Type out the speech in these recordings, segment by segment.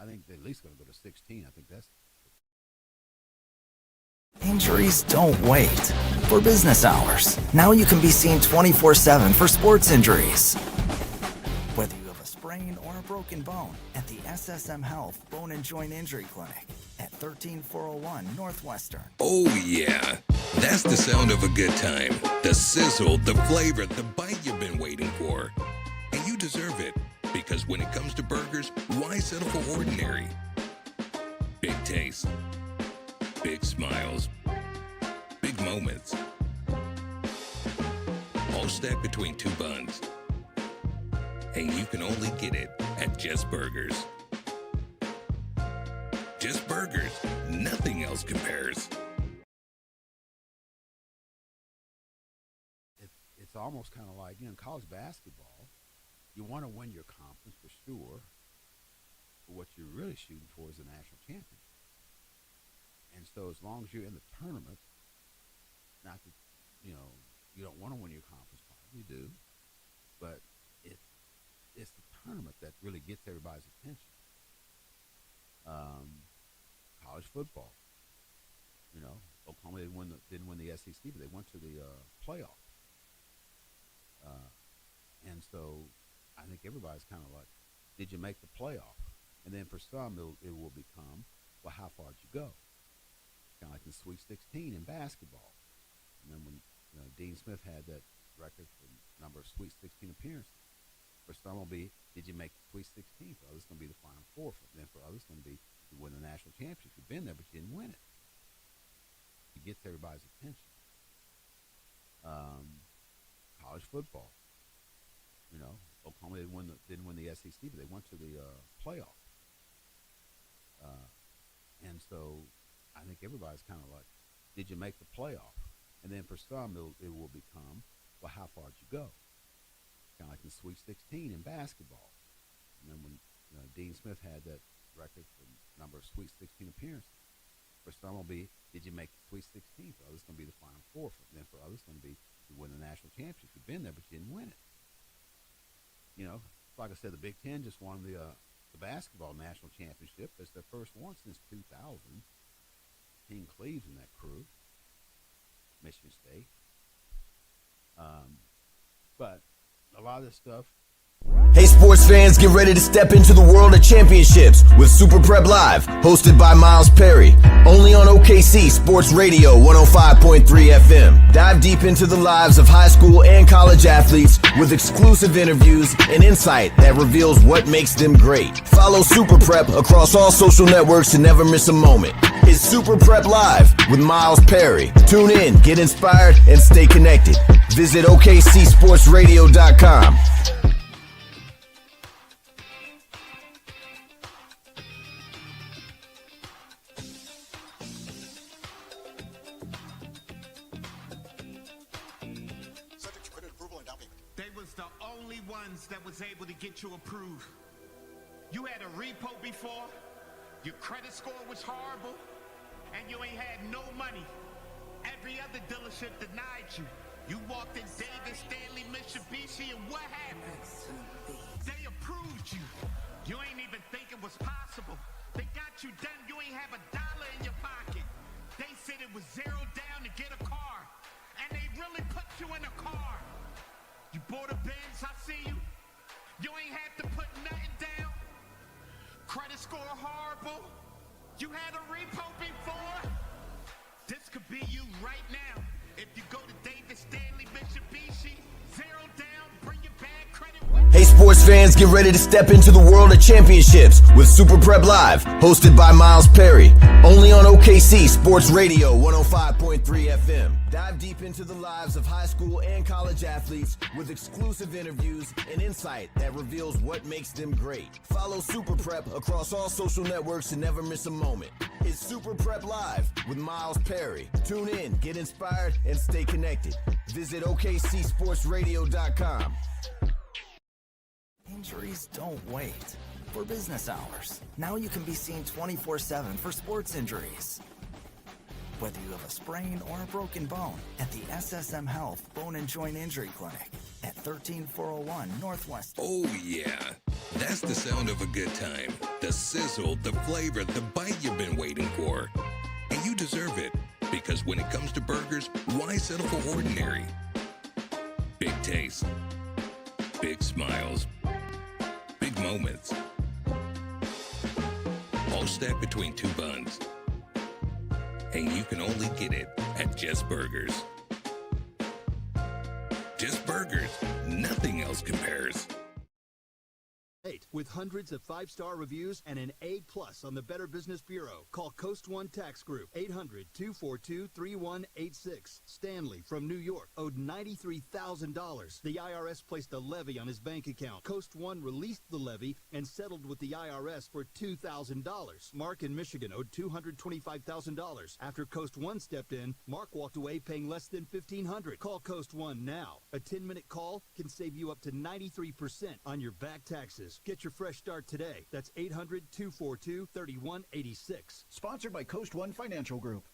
I think they're at least going to go to 16. I think that's. Injuries don't wait. For business hours, now you can be seen 24/7 for sports injuries. Whether you have a sprain or a broken bone, at the SSM Health Bone and Joint Injury Clinic at 13401 Northwestern. Oh yeah, that's the sound of a good time. The sizzle, the flavor, the bite you've been waiting for. And you deserve it, because when it comes to burgers, why settle for ordinary? Big taste, big smiles, big moments. All stacked between two buns. And you can only get it at Just Burgers. Just Burgers. Nothing else compares. It's almost kind of like, college basketball. You want to win your conference for sure, but what you're really shooting for is a national championship. And so as long as you're in the tournament, not that, you don't want to win your conference, probably do, but it's the tournament that really gets everybody's attention. College football, Oklahoma didn't win the SEC, but they went to the playoff. And so I think everybody's kind of like, did you make the playoff? And then for some, it will become, well, how far did you go? Kind of like the Sweet 16 in basketball. And then when Dean Smith had that record for number of Sweet 16 appearances. For some will be, did you make the Sweet 16? For others, it's going to be the Final Four. Then for others, it's going to be, you win the national championship. You've been there, but you didn't win it. It gets everybody's attention. College football. Oklahoma didn't win the SEC, but they went to the playoff. And so I think everybody's kind of like, did you make the playoff? And then for some, it will become, well, how far did you go? Kind of like the Sweet 16 in basketball. And then when Dean Smith had that record for number of Sweet 16 appearances. For some will be, did you make the Sweet 16? For others, it's going to be the Final Four. Then for others, it's going to be, you win the national championship. You've been there, but you didn't win it. Like I said, the Big Ten just won the basketball national championship. It's their first one since 2000. King Cleves and that crew, Michigan State. But a lot of this stuff. Hey sports fans, get ready to step into the world of championships with Super Prep Live, hosted by Miles Perry, only on OKC Sports Radio 105.3 FM. Dive deep into the lives of high school and college athletes with exclusive interviews and insight that reveals what makes them great. Follow Super Prep across all social networks to never miss a moment. It's Super Prep Live with Miles Perry. Tune in, get inspired, and stay connected. Visit OKCSportsRadio.com. That was able to get you approved. You had a repo before, your credit score was horrible, and you ain't had no money. Every other dealership denied you. You walked in Davis, Stanley, Mitsubishi, and what happened? They approved you. You ain't even think it was possible. They got you done, you ain't have $1 in your pocket. They said it was $0 down to get a car, and they really put you in a car. You bought a Benz, I see you. You ain't had to put nothing down. Credit score horrible. You had a repo before. This could be you right now. If you go to Davis, Stanley, Mitsubishi, $0 down, bring your bad credit with you. Hey sports fans, get ready to step into the world of championships with Super Prep Live, hosted by Miles Perry, only on OKC Sports Radio 105.3 FM. Dive deep into the lives of high school and college athletes with exclusive interviews and insight that reveals what makes them great. Follow Super Prep across all social networks to never miss a moment. It's Super Prep Live with Miles Perry. Tune in, get inspired, and stay connected. Visit OKCSportsRadio.com. Injuries don't wait. For business hours, now you can be seen 24/7 for sports injuries. Whether you have a sprain or a broken bone, at the SSM Health Bone and Joint Injury Clinic at 13401 Northwestern. Oh yeah, that's the sound of a good time. The sizzle, the flavor, the bite you've been waiting for. And you deserve it, because when it comes to burgers, why settle for ordinary? Big taste, big smiles, big moments. All stacked between two buns. And you can only get it at Just Burgers. Just Burgers. Nothing else compares. With hundreds of 5-star reviews and an A+ on the Better Business Bureau. Call Coast One Tax Group, 800-242-3186. Stanley from New York owed $93,000. The IRS placed a levy on his bank account. Coast One released the levy and settled with the IRS for $2,000. Mark in Michigan owed $225,000. After Coast One stepped in, Mark walked away paying less than $1,500. Call Coast One now. A 10-minute call can save you up to 93% on your back taxes. Get your fresh start today. That's 800-242-3186. Sponsored by Coast One Financial Group.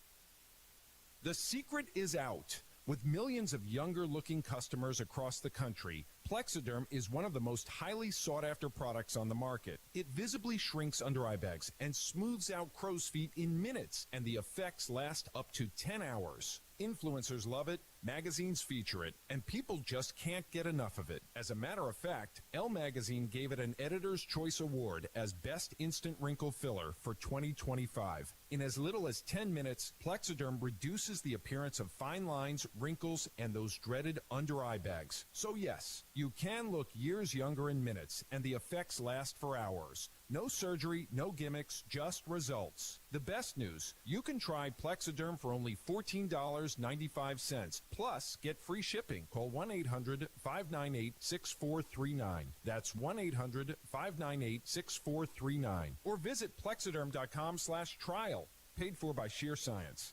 The secret is out. With millions of younger-looking customers across the country, Plexiderm is one of the most highly sought-after products on the market. It visibly shrinks under eye bags and smooths out crow's feet in minutes, and the effects last up to 10 hours. Influencers love it, magazines feature it, and people just can't get enough of it. As a matter of fact, Elle Magazine gave it an Editor's Choice Award as Best Instant Wrinkle Filler for 2025. In as little as 10 minutes, Plexiderm reduces the appearance of fine lines, wrinkles, and those dreaded under-eye bags. So yes, you can look years younger in minutes, and the effects last for hours. No surgery, no gimmicks, just results. The best news, you can try Plexiderm for only $14.95. Plus, get free shipping. Call 1-800-598-6439. That's 1-800-598-6439. Or visit Plexiderm.com/trial. Paid for by Sheer Science.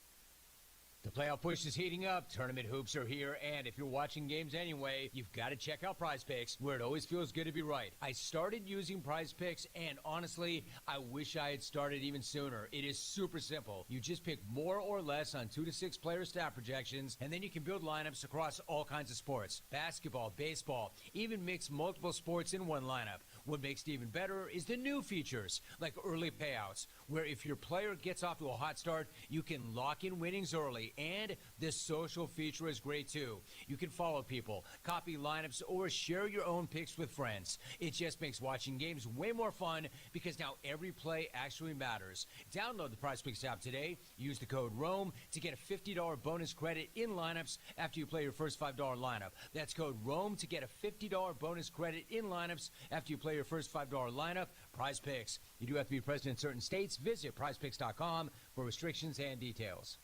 The playoff push is heating up. Tournament hoops are here, and if you're watching games anyway, you've got to check out Prize Picks, where it always feels good to be right. I started using Prize Picks, and honestly, I wish I had started even sooner. It is super simple. You just pick more or less on 2 to 6 player stat projections, and then you can build lineups across all kinds of sports. Basketball, baseball, even mix multiple sports in one lineup. What makes it even better is the new features, like early payouts, where if your player gets off to a hot start, you can lock in winnings early. And this social feature is great too. You can follow people, copy lineups, or share your own picks with friends. It just makes watching games way more fun because now every play actually matters. Download the Prize Picks app today. Use the code ROAM to get a $50 bonus credit in lineups after you play your first $5 lineup. That's code ROAM to get a $50 bonus credit in lineups after you play your first $5 lineup. Prize Picks. You do have to be present in certain states. Visit prizepicks.com for restrictions and details.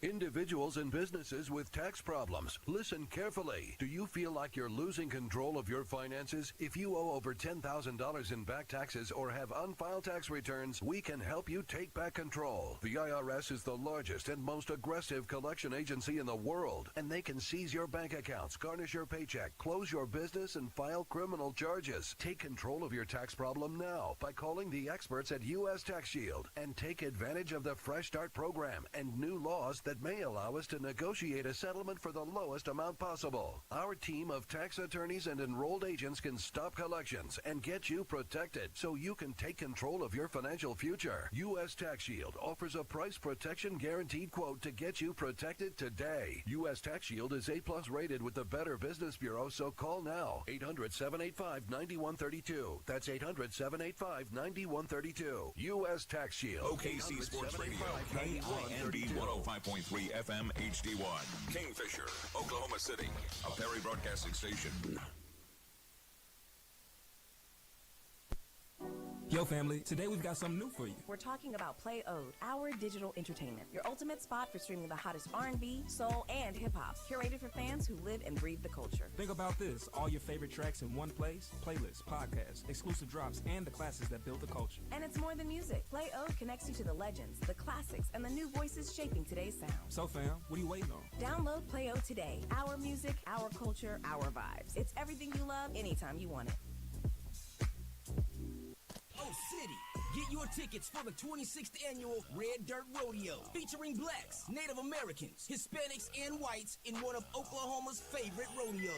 Individuals and businesses with tax problems, listen carefully. Do you feel like you're losing control of your finances? If you owe over $10,000 in back taxes or have unfiled tax returns, we can help you take back control. The IRS is the largest and most aggressive collection agency in the world, and they can seize your bank accounts, garnish your paycheck, close your business, and file criminal charges. Take control of your tax problem now by calling the experts at U.S. Tax Shield and take advantage of the Fresh Start program and new laws that may allow us to negotiate a settlement for the lowest amount possible. Our team of tax attorneys and enrolled agents can stop collections and get you protected so you can take control of your financial future. U.S. Tax Shield offers a price protection guaranteed quote to get you protected today. U.S. Tax Shield is A+ rated with the Better Business Bureau, so call now. 800-785-9132. That's 800-785-9132. U.S. Tax Shield. OKC Sports Radio, KINB 105.3 FM HD1. Kingfisher, Oklahoma City, a Perry Broadcasting Station. Yo, family, today we've got something new for you. We're talking about Play Ode, our digital entertainment, your ultimate spot for streaming the hottest R&B, soul, and hip-hop, curated for fans who live and breathe the culture. Think about this, all your favorite tracks in one place, playlists, podcasts, exclusive drops, and the classes that build the culture. And it's more than music. Play Ode connects you to the legends, the classics, and the new voices shaping today's sound. So, fam, what are you waiting on? Download Play Ode today. Our music, our culture, our vibes. It's everything you love, anytime you want it. City. Get your tickets for the 26th annual Red Dirt Rodeo, featuring blacks, Native Americans, Hispanics, and whites in one of Oklahoma's favorite rodeos.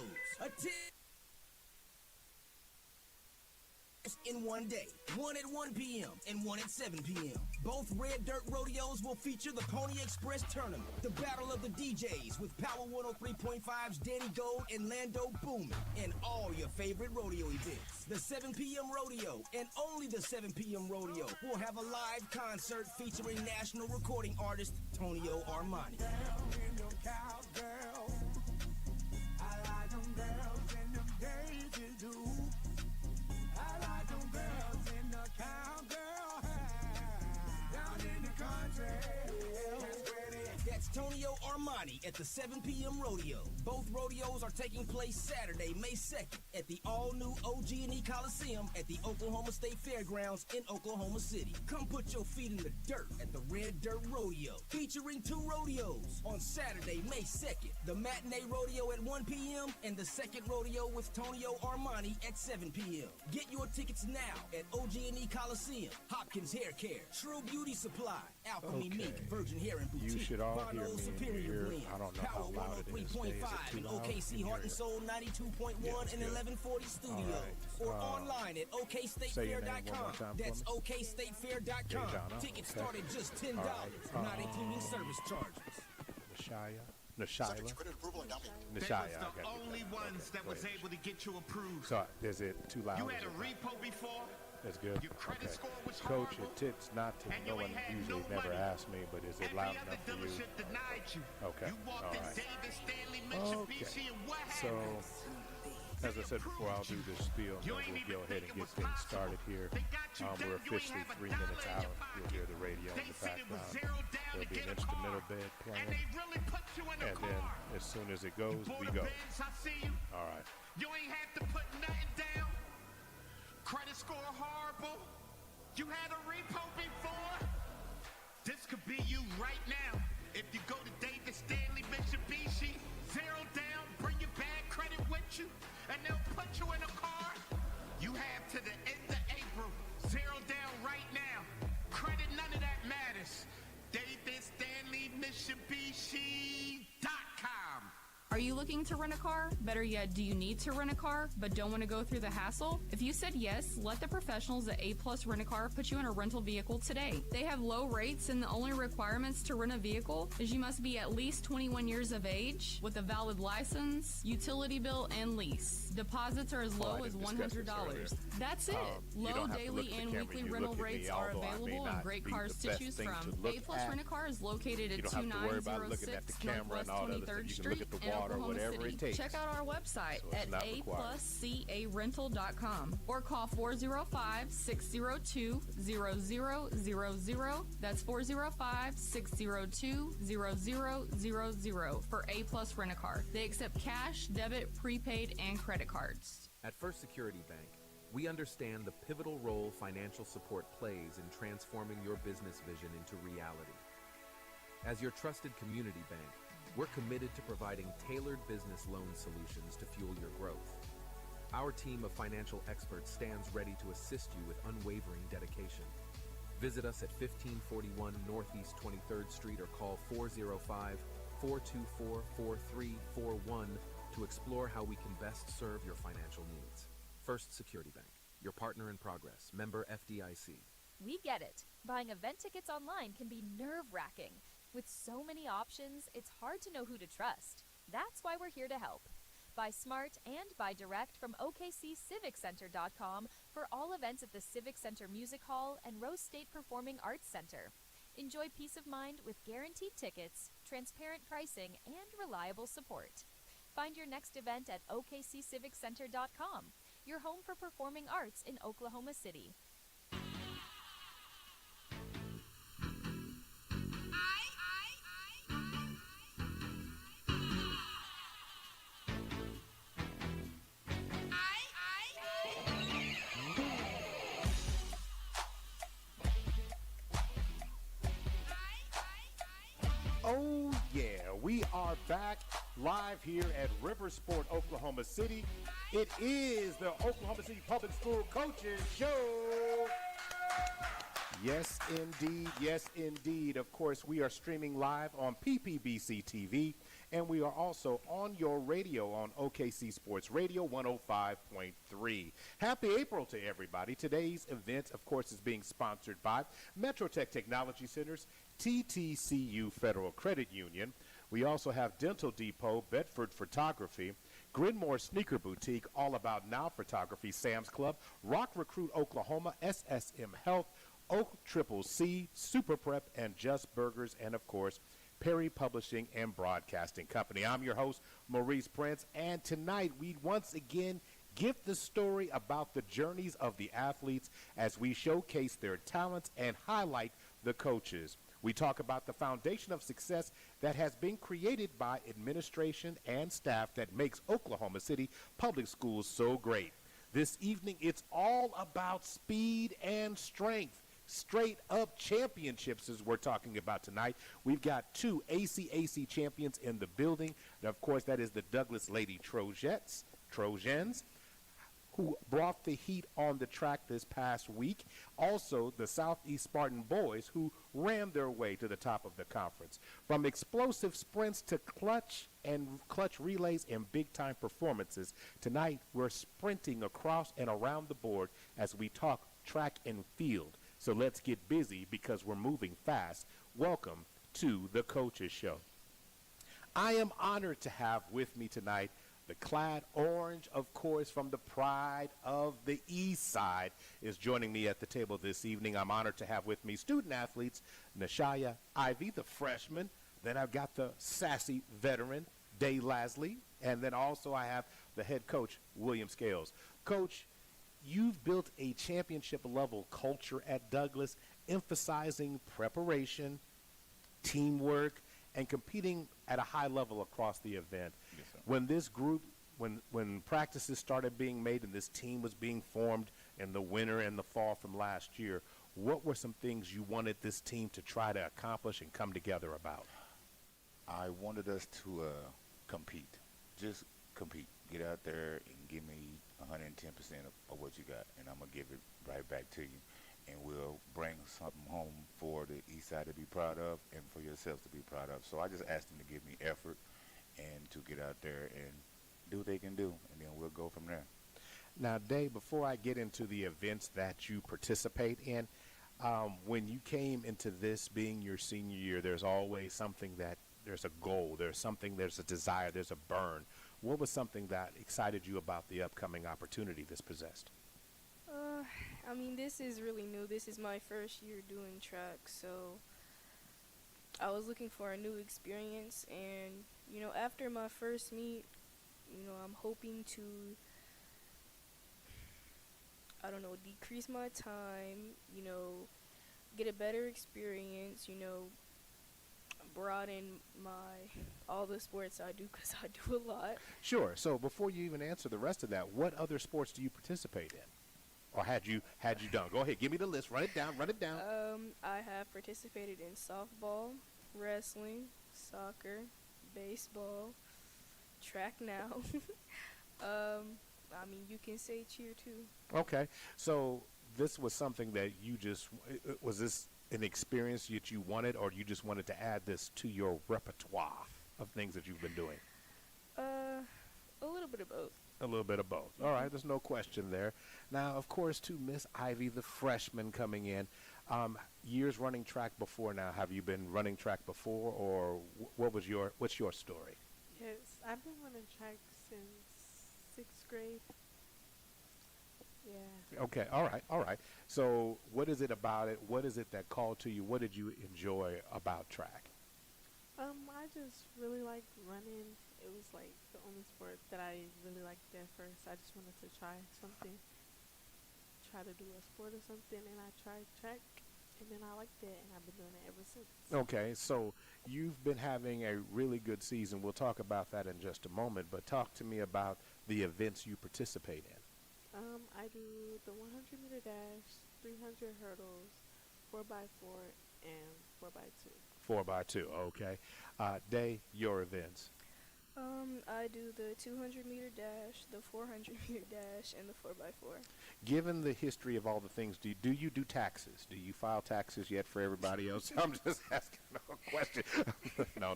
in one day. One at 1 p.m. and one at 7 p.m. Both Red Dirt Rodeos will feature the Pony Express Tournament, the Battle of the DJs with Power 103.5's Danny Gold and Lando Boomin, and all your favorite rodeo events. The 7 p.m. Rodeo, and only the 7 p.m. Rodeo, will have a live concert featuring national recording artist Tonio Armani. That's Tonio Armani at the 7 p.m. Rodeo. Both rodeos are taking place Saturday, May 2nd at the all-new OG&E Coliseum at the Oklahoma State Fairgrounds in Oklahoma City. Come put your feet in the dirt at the Red Dirt Rodeo, featuring 2 rodeos on Saturday, May 2nd. The matinee rodeo at 1 p.m. and the second rodeo with Tonio Armani at 7 p.m. Get your tickets now at OG&E Coliseum, Hopkins Hair Care, True Beauty Supply, Alchemy Mink, Virgin Hair and Boutique, You should all hear Bono me in your Superior ear. Blend, I don't know Power how loud it is. Is it 103.5 too and loud? OKC Can you Heart hear and it? Soul 92.1 and 1140 Studios. Or online at say your name one more okstatefair.com. time for That's me. okstatefair.com. Dejana, Tickets okay. start at just $10, not including service charges. Nashila. They was the only ones that was able to get you approved. So is it too loud? You had a repo before. That's good. Your credit Okay. score was Coach, horrible, it tits not to. and No you one ain't had usually no never money. asks me, but is it loud Every other enough for you? dealership denied you. Okay. You walked All in right. Davis, Stanley, Okay. Mitsubishi, and what So, happened? as I said before, I'll do this spiel, and then we'll go ahead and get things started here. We're officially 3 minutes out. You'll hear the radio in the background. There'll be an instrumental bed playing. And then, as soon as it goes, we go. All right. You ain't had to put nothing down. Credit score horrible. You had a repo before. This could be you right now. If you go to Davis, Stanley, Mitsubishi, 0 down, bring your bad credit with you, and they'll put you in a car. You have to the end of April, 0 down right now. Credit, none of that matters. Davis, Stanley, Mitsubishi.com. Are you looking to rent a car? Better yet, do you need to rent a car but don't want to go through the hassle? If you said yes, let the professionals at A Plus Rent a Car put you in a rental vehicle today. They have low rates, and the only requirements to rent a vehicle is you must be at least 21 years of age with a valid license, utility bill, and lease. Deposits are as low as $100. That's it. Low daily and weekly rental rates are available and great cars to choose from. A Plus Rent a Car is located at 2906 Northwest 23rd Street in Oklahoma City. Check out our website at apluscarental.com or call 405-602-0000. That's 405-602-0000 for A Plus Rent a Car. They accept cash, debit, prepaid, and credit cards. At First Security Bank, we understand the pivotal role financial support plays in transforming your business vision into reality. As your trusted community bank, we're committed to providing tailored business loan solutions to fuel your growth. Our team of financial experts stands ready to assist you with unwavering dedication. Visit us at 1541 Northeast 23rd Street or call 405-424-4341 to explore how we can best serve your financial needs. First Security Bank, your partner in progress, member FDIC. We get it. Buying event tickets online can be nerve-wracking. With so many options, it's hard to know who to trust. That's why we're here to help. Buy smart and buy direct from OKCCivicCenter.com for all events at the Civic Center Music Hall and Rose State Performing Arts Center. Enjoy peace of mind with guaranteed tickets, transparent pricing, and reliable support. Find your next event at OKCCivicCenter.com, your home for performing arts in Oklahoma City. Oh, yeah, we are back live here at Riversport, Oklahoma City. It is the Oklahoma City Public School Coaches Show. Yes, indeed. Yes, indeed. Of course, we are streaming live on PPBC TV And we are also on your radio on OKC Sports Radio 105.3. Happy April to everybody. Today's event, of course, is being sponsored by Metrotech Technology Centers, TTCU Federal Credit Union. We also have Dental Depot, Bedford Photography, Grinmore Sneaker Boutique, All About Now Photography, Sam's Club, Rock Recruit Oklahoma, SSM Health, OCCC, Super Prep, and Just Burgers, and of course, Perry Publishing and Broadcasting Company. I'm your host, Maurice Prince, and tonight we once again give the story about the journeys of the athletes as we showcase their talents and highlight the coaches. We talk about the foundation of success that has been created by administration and staff that makes Oklahoma City Public Schools so great. This evening, it's all about speed and strength. Straight up championships as we're talking about tonight. We've got two ACAC champions in the building. And of course, that is the Douglas Lady Trojans, who brought the heat on the track this past week. Also, the Southeast Spartan boys, who ran their way to the top of the conference. From explosive sprints to clutch relays and big-time performances, tonight we're sprinting across and around the board as we talk track and field. So let's get busy because we're moving fast. Welcome to the Coaches Show. I am honored to have with me tonight the Clad Orange, of course, from the pride of the East Side, is joining me at the table this evening. I'm honored to have with me student athletes Nashaya Ivy, the freshman. Then I've got the sassy veteran, Day Lasley. And then also I have the head coach, William Scales. Coach, you've built a championship-level culture at Douglas, emphasizing preparation, teamwork, and competing at a high level across the event. Yes, sir. When this group, when practices started being made and this team was being formed in the winter and the fall from last year, what were some things you wanted this team to try to accomplish and come together about? I wanted us to compete, just compete. Get out there and give me 110% of what you got, and I'm going to give it right back to you. And we'll bring something home for the East Side to be proud of and for yourselves to be proud of. So I just asked them to give me effort and to get out there and do what they can do, and then we'll go from there. Now, Dave, before I get into the events that you participate in, when you came into this being your senior year, there's always something that there's a goal, there's a desire, there's a burn. What was something that excited you about the upcoming opportunity this possessed? I mean, this is really new. This is my first year doing track, so I was looking for a new experience. And, after my first meet, I'm hoping to, decrease my time, get a better experience, broaden all the sports I do, because I do a lot. Sure. So before you even answer the rest of that, what other sports do you participate in? Or had you done? Go ahead, give me the list. Run it down. I have participated in softball, wrestling, soccer, baseball, track now. You can say cheer too. Okay. So this was something that you was this an experience that you wanted, or you just wanted to add this to your repertoire of things that you've been doing? A little bit of both. A little bit of both. All right, there's no question there. Now, of course, to Miss Ivy, the freshman coming in, years running track before now. Have you been running track before, or what's your story? Yes, I've been running track since 6th grade. Yeah. Okay, all right. So what is it about it? What is it that called to you? What did you enjoy about track? I just really liked running. It was like the only sport that I really liked at first. I just wanted to try to do a sport or something, and I tried track, and then I liked it, and I've been doing it ever since. Okay, so you've been having a really good season. We'll talk about that in just a moment, but talk to me about the events you participate in. I do the 100-meter dash, 300 hurdles, 4x4, and 4x2. 4x2, okay. Day, your events. I do the 200-meter dash, the 400-meter dash, and the 4x4. Given the history of all the things, do you do taxes? Do you file taxes yet for everybody else? I'm just asking a question. No.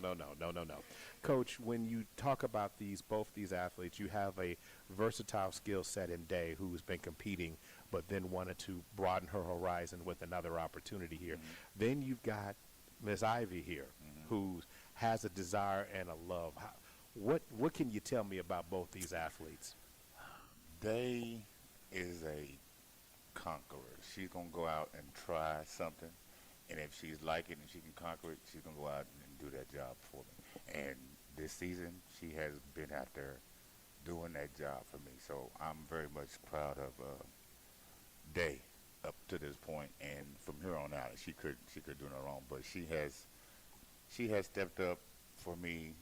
Coach, when you talk about both these athletes, you have a versatile skill set in Day, who's been competing, but then wanted to broaden her horizon with another opportunity here. Mm-hmm. Then you've got Miss Ivy here, who has a desire and a love. What can you tell me about both these athletes? Day is a conqueror. She's going to go out and try something, and if she's like it and she can conquer it, she's going to go out and do that job for me. And this season, she has been out there doing that job for me. So I'm very much proud of Day up to this point, and from here on out, she could do no wrong. But she has stepped up for me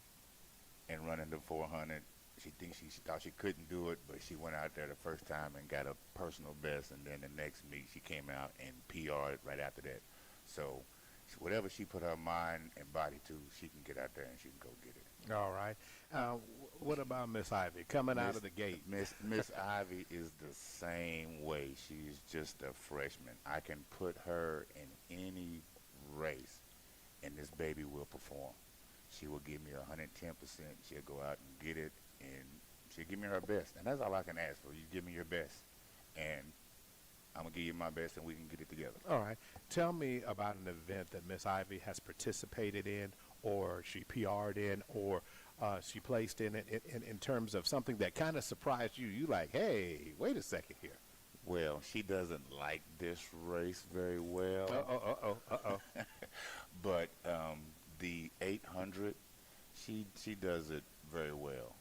and running the 400. She thought she couldn't do it, but she went out there the first time and got a personal best, and then the next meet she came out and PR'd right after that. So whatever she put her mind and body to, she can get out there and she can go get it. All right. What about Miss Ivy coming out of the gate? Miss Ivy is the same way. She's just a freshman. I can put her in any race, and this baby will perform. She will give me 110%. She'll go out and get it, and she'll give me her best. And that's all I can ask for. You give me your best, and I'm going to give you my best, and we can get it together. All right. Tell me about an event that Miss Ivy has participated in, or she PR'd in, or she placed in it in terms of something that kind of surprised you. You like, hey, wait a second here. Well, she doesn't like this race very well. Uh-oh. But the 800, she does it very well.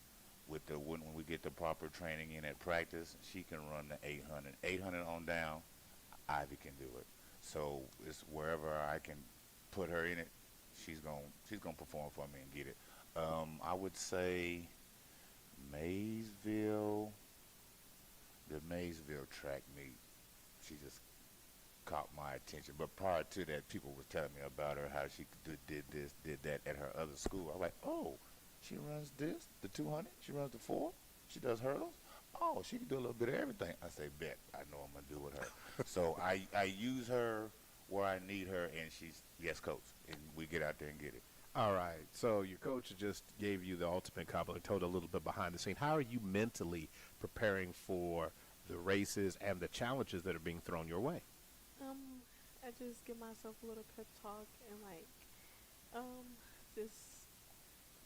With the when we get the proper training in at practice, she can run the 800. 800 on down, Ivy can do it. So it's wherever I can put her in it, she's gonna perform for me and get it. I would say Maysville, the Maysville track meet, she just caught my attention. But prior to that, people were telling me about her, how she did this, did that at her other school. I was like, oh, she runs this, the 200, she runs the 4, she does hurdles. Oh, she can do a little bit of everything. I say, bet, I know I'm going to do with her. So I use her where I need her, and she's, yes, coach, and we get out there and get it. All right. So your coach just gave you the ultimate compliment, told a little bit behind the scene. How are you mentally preparing for the races and the challenges that are being thrown your way? I just give myself a little pep talk and just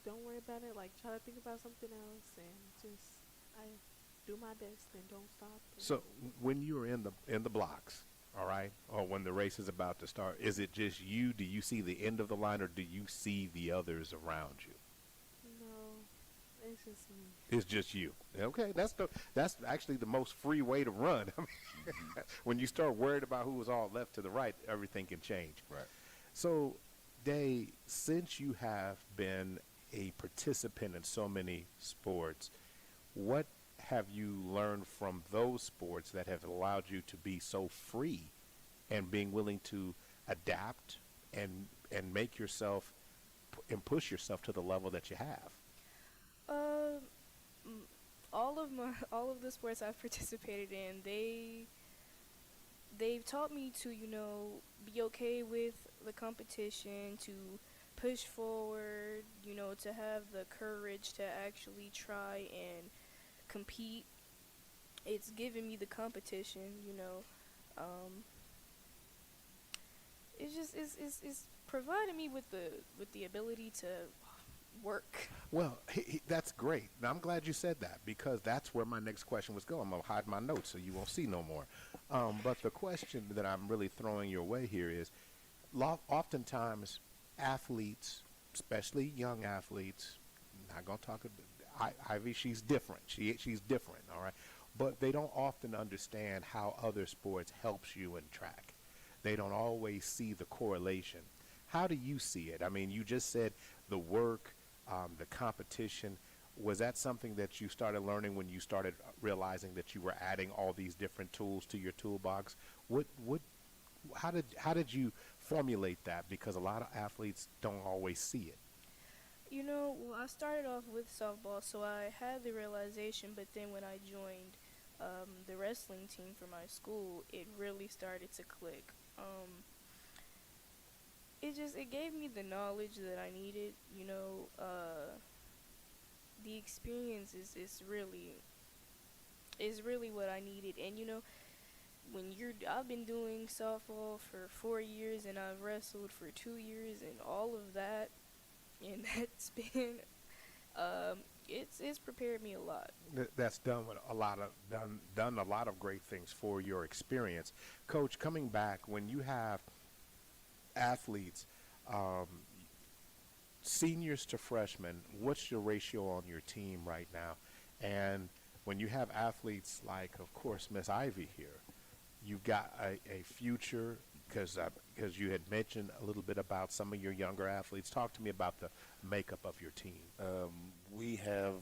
don't worry about it. Like, try to think about something else and just I do my best and don't stop. So when you're in the blocks, all right, or when the race is about to start, is it just you? Do you see the end of the line, or do you see the others around you? No, it's just me. It's just you. Okay, that's actually the most free way to run. I mean, when you start worried about who is all left to the right, everything can change. Right. So, Day, since you have been a participant in so many sports, what have you learned from those sports that have allowed you to be so free and being willing to adapt and make yourself and push yourself to the level that you have? All of the sports I've participated in, they've taught me to, be okay with the competition, to push forward, to have the courage to actually try and compete. It's given me the competition, it's provided me with the ability to work. Well, that's great. Now, I'm glad you said that, because that's where my next question was going. I'm going to hide my notes so you won't see no more. But the question that I'm really throwing your way here is, oftentimes athletes, especially young athletes, not going to talk about Ivy, she's different. She's different, all right? But they don't often understand how other sports helps you in track. They don't always see the correlation. How do you see it? I mean, you just said the work, the competition. Was that something that you started learning when you started realizing that you were adding all these different tools to your toolbox? How did you formulate that? Because a lot of athletes don't always see it. Well, I started off with softball, so I had the realization, but then when I joined the wrestling team for my school, it really started to click. It gave me the knowledge that I needed. The experience is really what I needed. And I've been doing softball for 4 years, and I've wrestled for 2 years, and all of that in that span, it's prepared me a lot. That's done with done a lot of great things for your experience. Coach, coming back, when you have athletes, seniors to freshmen, what's your ratio on your team right now? And when you have athletes like, of course, Miss Ivy here, you've got a future, because you had mentioned a little bit about some of your younger athletes. Talk to me about the makeup of your team. We have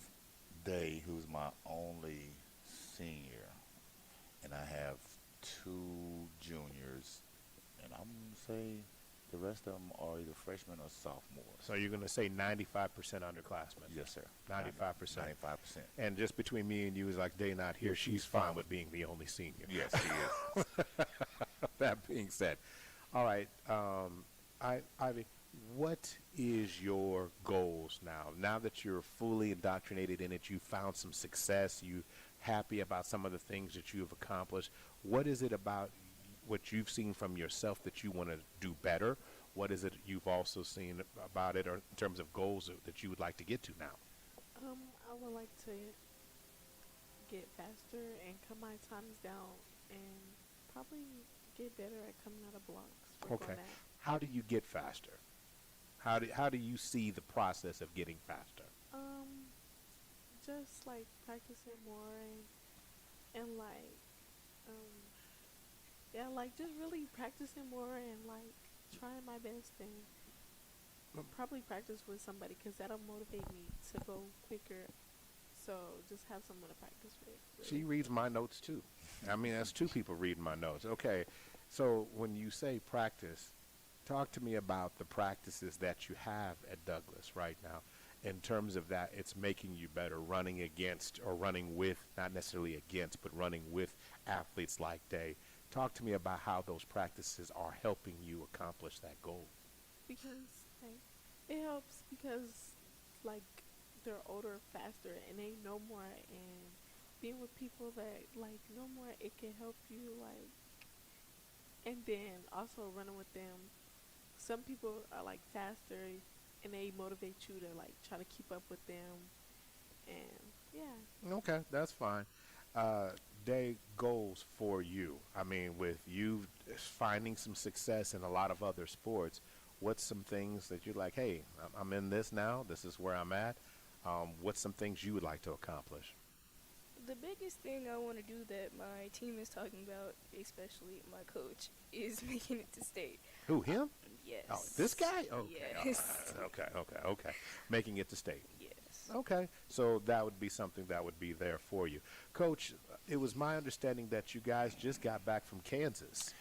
Day, who's my only senior, and I have 2 juniors, and I'm going to say the rest of them are either freshmen or sophomores. So you're going to say 95% underclassmen? Yes, sir. 95%. 95%. And just between me and you, is like Day not here, she's fine with being the only senior. Yes, she is. That being said, all right, Ivy, what is your goals now? Now that you're fully indoctrinated in it, you found some success, you happy about some of the things that you've accomplished. What is it about what you've seen from yourself that you want to do better? What is it you've also seen about it, or in terms of goals that you would like to get to now? I would like to get faster and cut my times down and probably get better at coming out of blocks. Okay. How do you get faster? How do you see the process of getting faster? Just like practicing more and like just really practicing more and like trying my best and probably practice with somebody, because that'll motivate me to go quicker. So just have someone to practice with. Really. She reads my notes too. I mean, that's 2 people reading my notes. Okay, so when you say practice, talk to me about the practices that you have at Douglas right now. In terms of that, it's making you better, running against or running with, not necessarily against, but running with athletes like Day. Talk to me about how those practices are helping you accomplish that goal. Because it helps because they're older, faster, and they know more, and being with people that know more, it can help you and then also running with them. Some people are faster, and they motivate you to try to keep up with them, and yeah. Okay, that's fine. Day, goals for you. I mean, with you finding some success in a lot of other sports, what's some things that you're like, hey, I'm in this now, this is where I'm at. What's some things you would like to accomplish? The biggest thing I want to do that my team is talking about, especially my coach, is making it to state. Who, him? Yes. Oh, this guy? Okay. Yes. Okay. Making it to state. Yes. Okay. So that would be something that would be there for you. Coach, it was my understanding that you guys just got back from Kansas.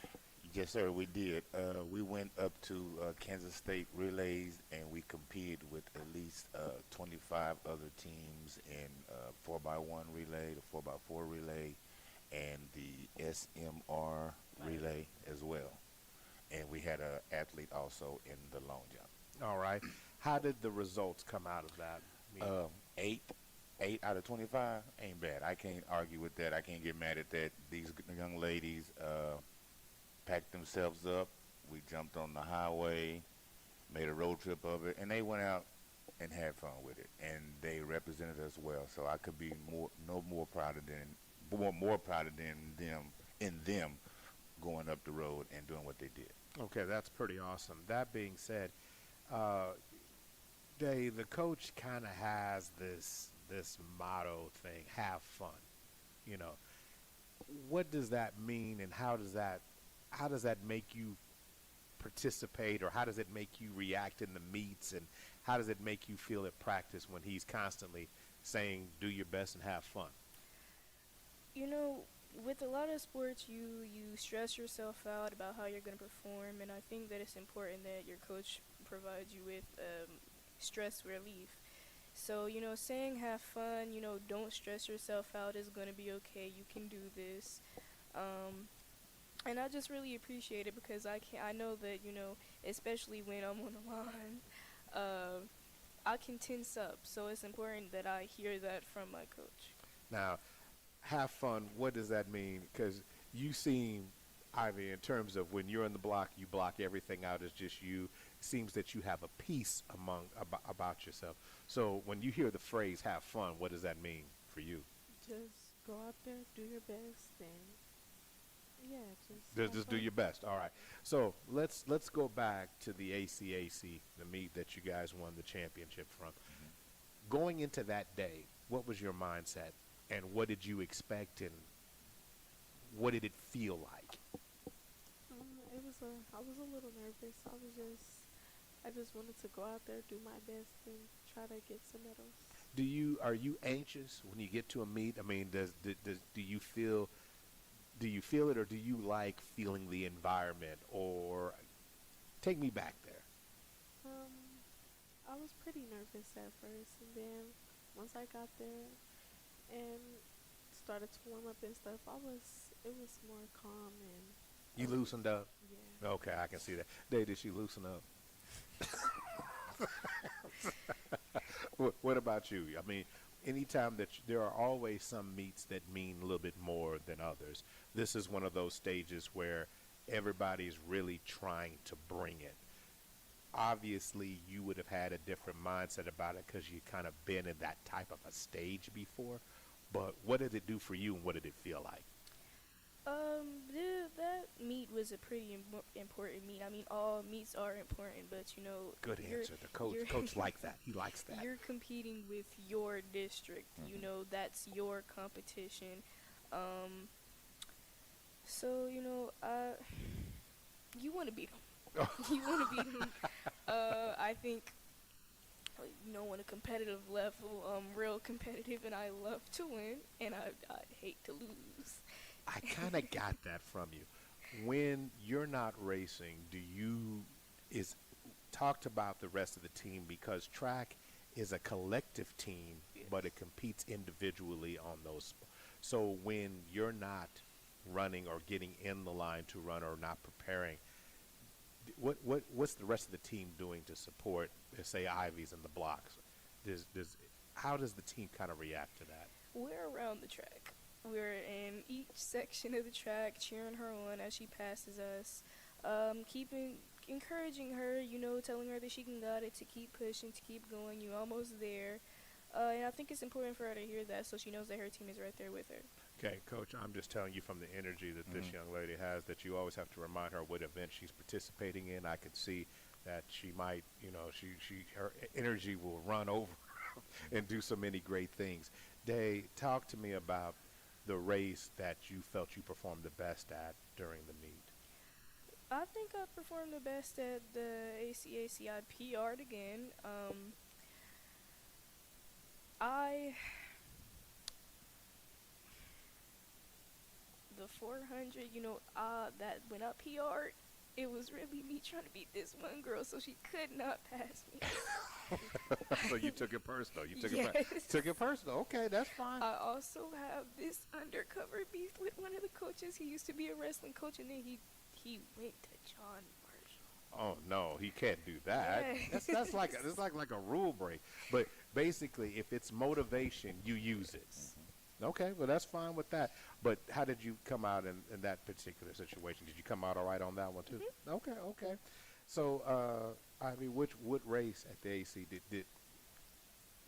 Yes, sir, we did. We went up to Kansas State relays, and we competed with at least 25 other teams in 4x1 relay, the 4x4 relay, and the SMR relay as well. And we had an athlete also in the long jump. All right. How did the results come out of that? 8 out of 25 ain't bad. I can't argue with that. I can't get mad at that. These young ladies packed themselves up. We jumped on the highway, made a road trip of it, and they went out and had fun with it. And they represented us well. So I could be more prouder than them going up the road and doing what they did. Okay, that's pretty awesome. That being said, Dave, the coach kind of has this motto thing, have fun. You know, what does that mean, and how does that make you participate, or how does it make you react in the meets, and how does it make you feel at practice when he's constantly saying do your best and have fun? You know, with a lot of sports, you stress yourself out about how you're going to perform, and I think that it's important that your coach provides you with stress relief. So, saying have fun, don't stress yourself out, is going to be okay. You can do this. And I just really appreciate it because I know that, especially when I'm on the line, I can tense up. So it's important that I hear that from my coach. Now, have fun, what does that mean? Because you seem, Ivy, in terms of when you're in the block, you block everything out as just you. It seems that you have a peace about yourself. So when you hear the phrase have fun, what does that mean for you? Just go out there, do your best, and just do your best. All right. So let's go back to the ACAC, the meet that you guys won the championship from. Going into that day, what was your mindset, and what did you expect, and what did it feel like? I was a little nervous. I just wanted to go out there, do my best, and try to get some medals. Are you anxious when you get to a meet? I mean, do you feel it, or do you like feeling the environment? Or take me back there. I was pretty nervous at first, and then once I got there and started to warm up and stuff, it was more calm and. You loosened up? Yeah. Okay, I can see that. Did she loosen up? What about you? I mean, anytime there are always some meets that mean a little bit more than others. This is one of those stages where everybody's really trying to bring it. Obviously, you would have had a different mindset about it because you kind of been in that type of a stage before. But what did it do for you, and what did it feel like? That meet was a pretty important meet. I mean, all meets are important, but Good answer. The coach likes that. He likes that. You're competing with your district. That's your competition. So you want to beat them. You want to beat them. I think. On a competitive level, I'm real competitive, and I love to win, and I hate to lose. I kind of got that from you. When you're not racing, talked about the rest of the team, because track is a collective team, yes, but it competes individually on those. So when you're not running or getting in the line to run or not preparing, what's the rest of the team doing to support, say, Ivy's in the blocks? How does the team kind of react to that? We're around the track. We're in each section of the track, cheering her on as she passes us, encouraging her, telling her that she can got it, to keep pushing, to keep going. You're almost there. And I think it's important for her to hear that, so she knows that her team is right there with her. Okay, Coach, I'm just telling you from the energy that this young lady has, that you always have to remind her what event she's participating in. I could see that she might, her energy will run over and do so many great things. Day, talk to me about the race that you felt you performed the best at during the meet. I think I performed the best at the ACAC. I PR'd again. The 400, that when I PR'd, it was really me trying to beat this one girl, so she could not pass me. So you took it personal. You took Yes. took it personal. Okay, that's fine. I also have this undercover beef with one of the coaches. He used to be a wrestling coach, and then he went to John Marshall. Oh no, he can't do that. Yes. That's like a rule break. But basically, if it's motivation, you use it. Okay, well that's fine with that. But how did you come out in that particular situation? Did you come out all right on that one too? Okay. So, Ivy, what race at the AC did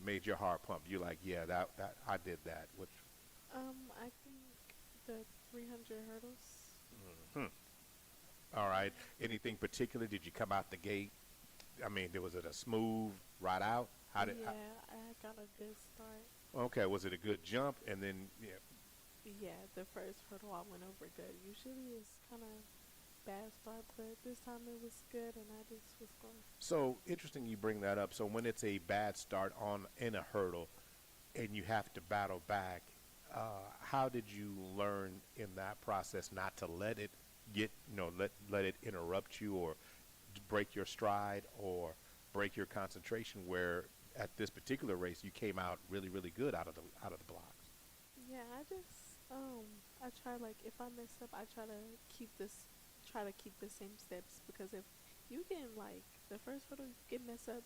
made your heart pump? You're like, yeah, that I did that. Which? I think the 300 hurdles. All right. Anything particular? Did you come out the gate? I mean, was it a smooth ride out? I got a good start. Okay. Was it a good jump? And then, Yeah, the first hurdle I went over good. Usually it's kind of bad start, but this time it was good, and I just was going. So interesting you bring that up. So when it's a bad start in a hurdle, and you have to battle back, how did you learn in that process not to let it get, let it interrupt you or break your stride, break your concentration where at this particular race you came out really, really good out of the blocks? Yeah, I try, like, if I mess up, I try to keep the same steps, because if you can, like, the first photo you can mess up,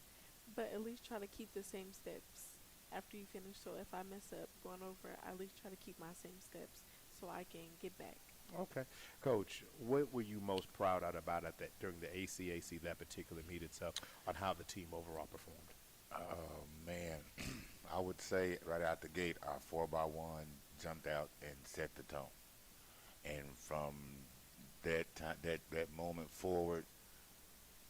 but at least try to keep the same steps after you finish. So if I mess up going over, I at least try to keep my same steps so I can get back. Okay. Coach, what were you most proud of about during the ACAC, that particular meet itself, on how the team overall performed? Oh, man. I would say right out the gate, our 4x1 jumped out and set the tone. And from that time, that moment forward,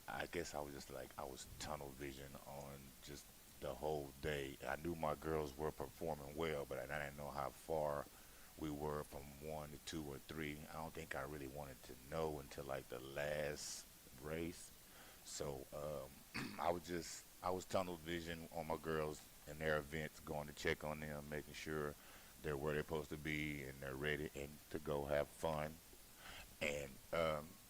I guess I was tunnel vision on just the whole day. I knew my girls were performing well, but I didn't know how far we were from 1 to 2 or 3. I don't think I really wanted to know until like the last race. So I was tunnel vision on my girls and their events, going to check on them, making sure they're where they're supposed to be and they're ready and to go have fun. And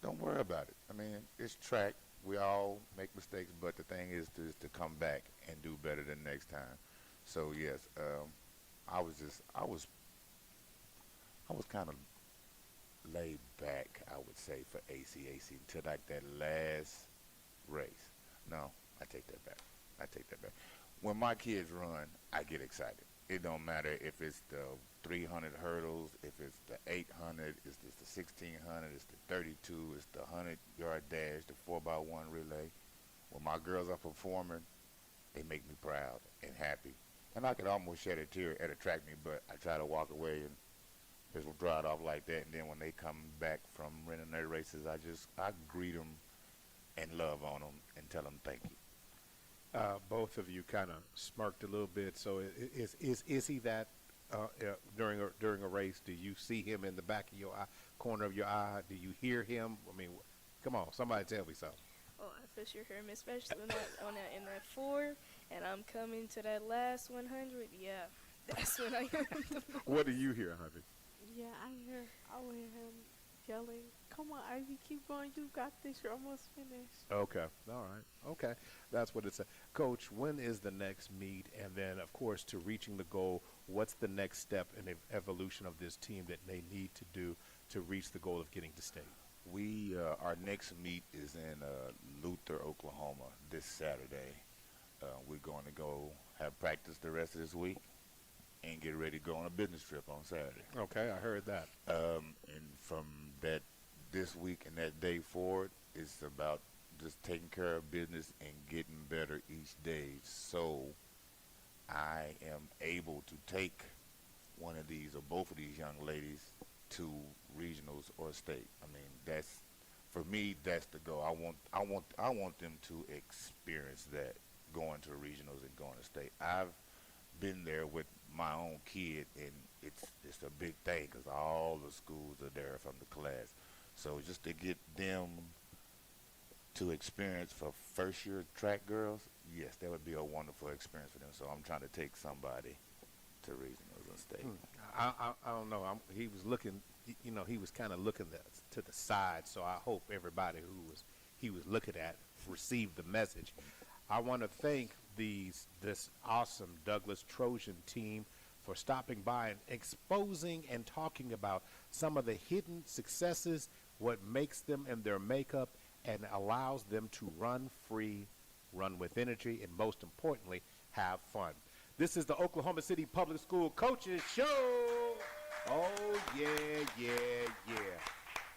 don't worry about it. I mean, it's track. We all make mistakes, but the thing is to come back and do better the next time. So yes, I was kind of laid back, I would say, for ACAC until like that last race. No, I take that back. When my kids run, I get excited. It don't matter if it's the 300 hurdles, if it's the 800, it's the 1600, it's the 32, it's the 100-yard dash, the 4x1 relay. When my girls are performing, they make me proud and happy. And I could almost shed a tear at a track meet, but I try to walk away and just dry it off like that. And then when they come back from running their races, I greet them and love on them and tell them thank you. Both of you kind of smirked a little bit. So is he that during a race? Do you see him in the back of your eye, corner of your eye? Do you hear him? I mean, come on, somebody tell me something. Oh, I for sure hear him, especially in that 4, and I'm coming to that last 100. Yeah, that's when I hear him the most. What do you hear, Ivy? Yeah, I will hear him yelling, "Come on, Ivy, keep going. You got this. You're almost finished." Okay. All right. Okay. That's what it's. Coach, when is the next meet? And then, of course, to reaching the goal, what's the next step in the evolution of this team that they need to do to reach the goal of getting to state? Our next meet is in Luther, Oklahoma, this Saturday. We're going to go have practice the rest of this week and get ready to go on a business trip on Saturday. Okay, I heard that. And from this week and that day forward, it's about just taking care of business and getting better each day. So I am able to take one of these or both of these young ladies to regionals or state. I mean, for me, that's the goal. I want them to experience that, going to regionals and going to state. I've been there with my own kid, and it's a big thing because all the schools are there from the class. So just to get them to experience for first-year track girls, yes, that would be a wonderful experience for them. So I'm trying to take somebody to regionals and state. I don't know. He was looking, he was kind of looking to the side. So I hope everybody he was looking at received the message. I want to thank this awesome Douglas Trojan team for stopping by and exposing and talking about some of the hidden successes, what makes them and their makeup, and allows them to run free, run with energy, and most importantly, have fun. This is the Oklahoma City Public School Coaches Show. Oh, yeah.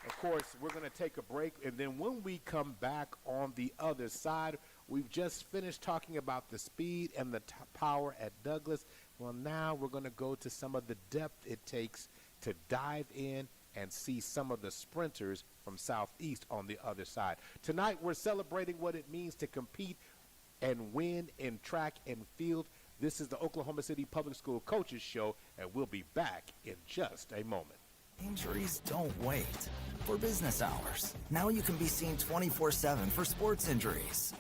Of course, we're going to take a break, and then when we come back on the other side, we've just finished talking about the speed and the power at Douglas. Well, now we're going to go to some of the depth it takes to dive in and see some of the sprinters from Southeast on the other side. Tonight, we're celebrating what it means to compete and win in track and field. This is the Oklahoma City Public School Coaches Show, and we'll be back in just a moment. Injuries don't wait for business hours. Now you can be seen 24/7 for sports injuries.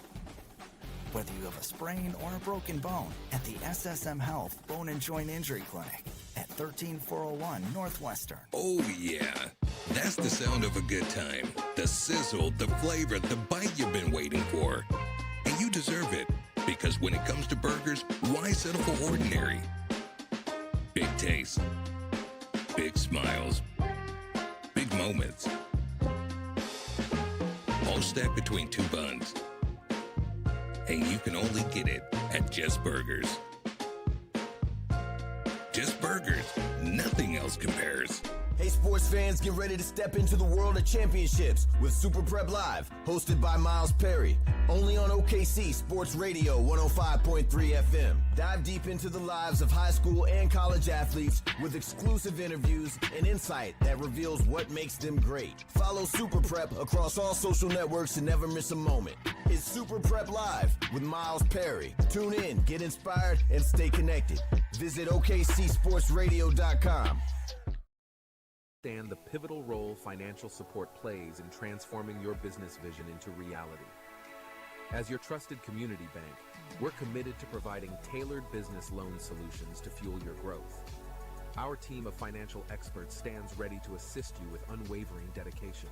Whether you have a sprain or a broken bone, at the SSM Health Bone and Joint Injury Clinic at 13401 Northwestern. Oh, yeah. That's the sound of a good time. The sizzle, the flavor, the bite you've been waiting for. And And you deserve it, because when it comes to burgers, why settle for ordinary? Big taste, big smiles, big moments, all stacked between two buns. And you can only get it at Just Burgers. Just Burgers, nothing else compares. Hey sports fans, get ready to step into the world of championships with Super Prep Live, hosted by Miles Perry. Only on OKC Sports Radio 105.3 FM. Dive deep into the lives of high school and college athletes with exclusive interviews and insight that reveals what makes them great. Follow Super Prep across all social networks to never miss a moment. It's Super Prep Live with Miles Perry. Tune in, get inspired, and stay connected. Visit OKCSportsRadio.com. Understand the pivotal role financial support plays in transforming your business vision into reality. As your trusted community bank, we're committed to providing tailored business loan solutions to fuel your growth. Our team of financial experts stands ready to assist you with unwavering dedication.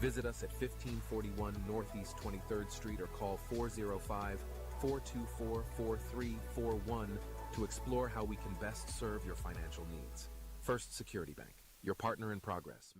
Visit us at 1541 Northeast 23rd Street or call 405-424-4341 to explore how we can best serve your financial needs. First Security Bank, your partner in progress.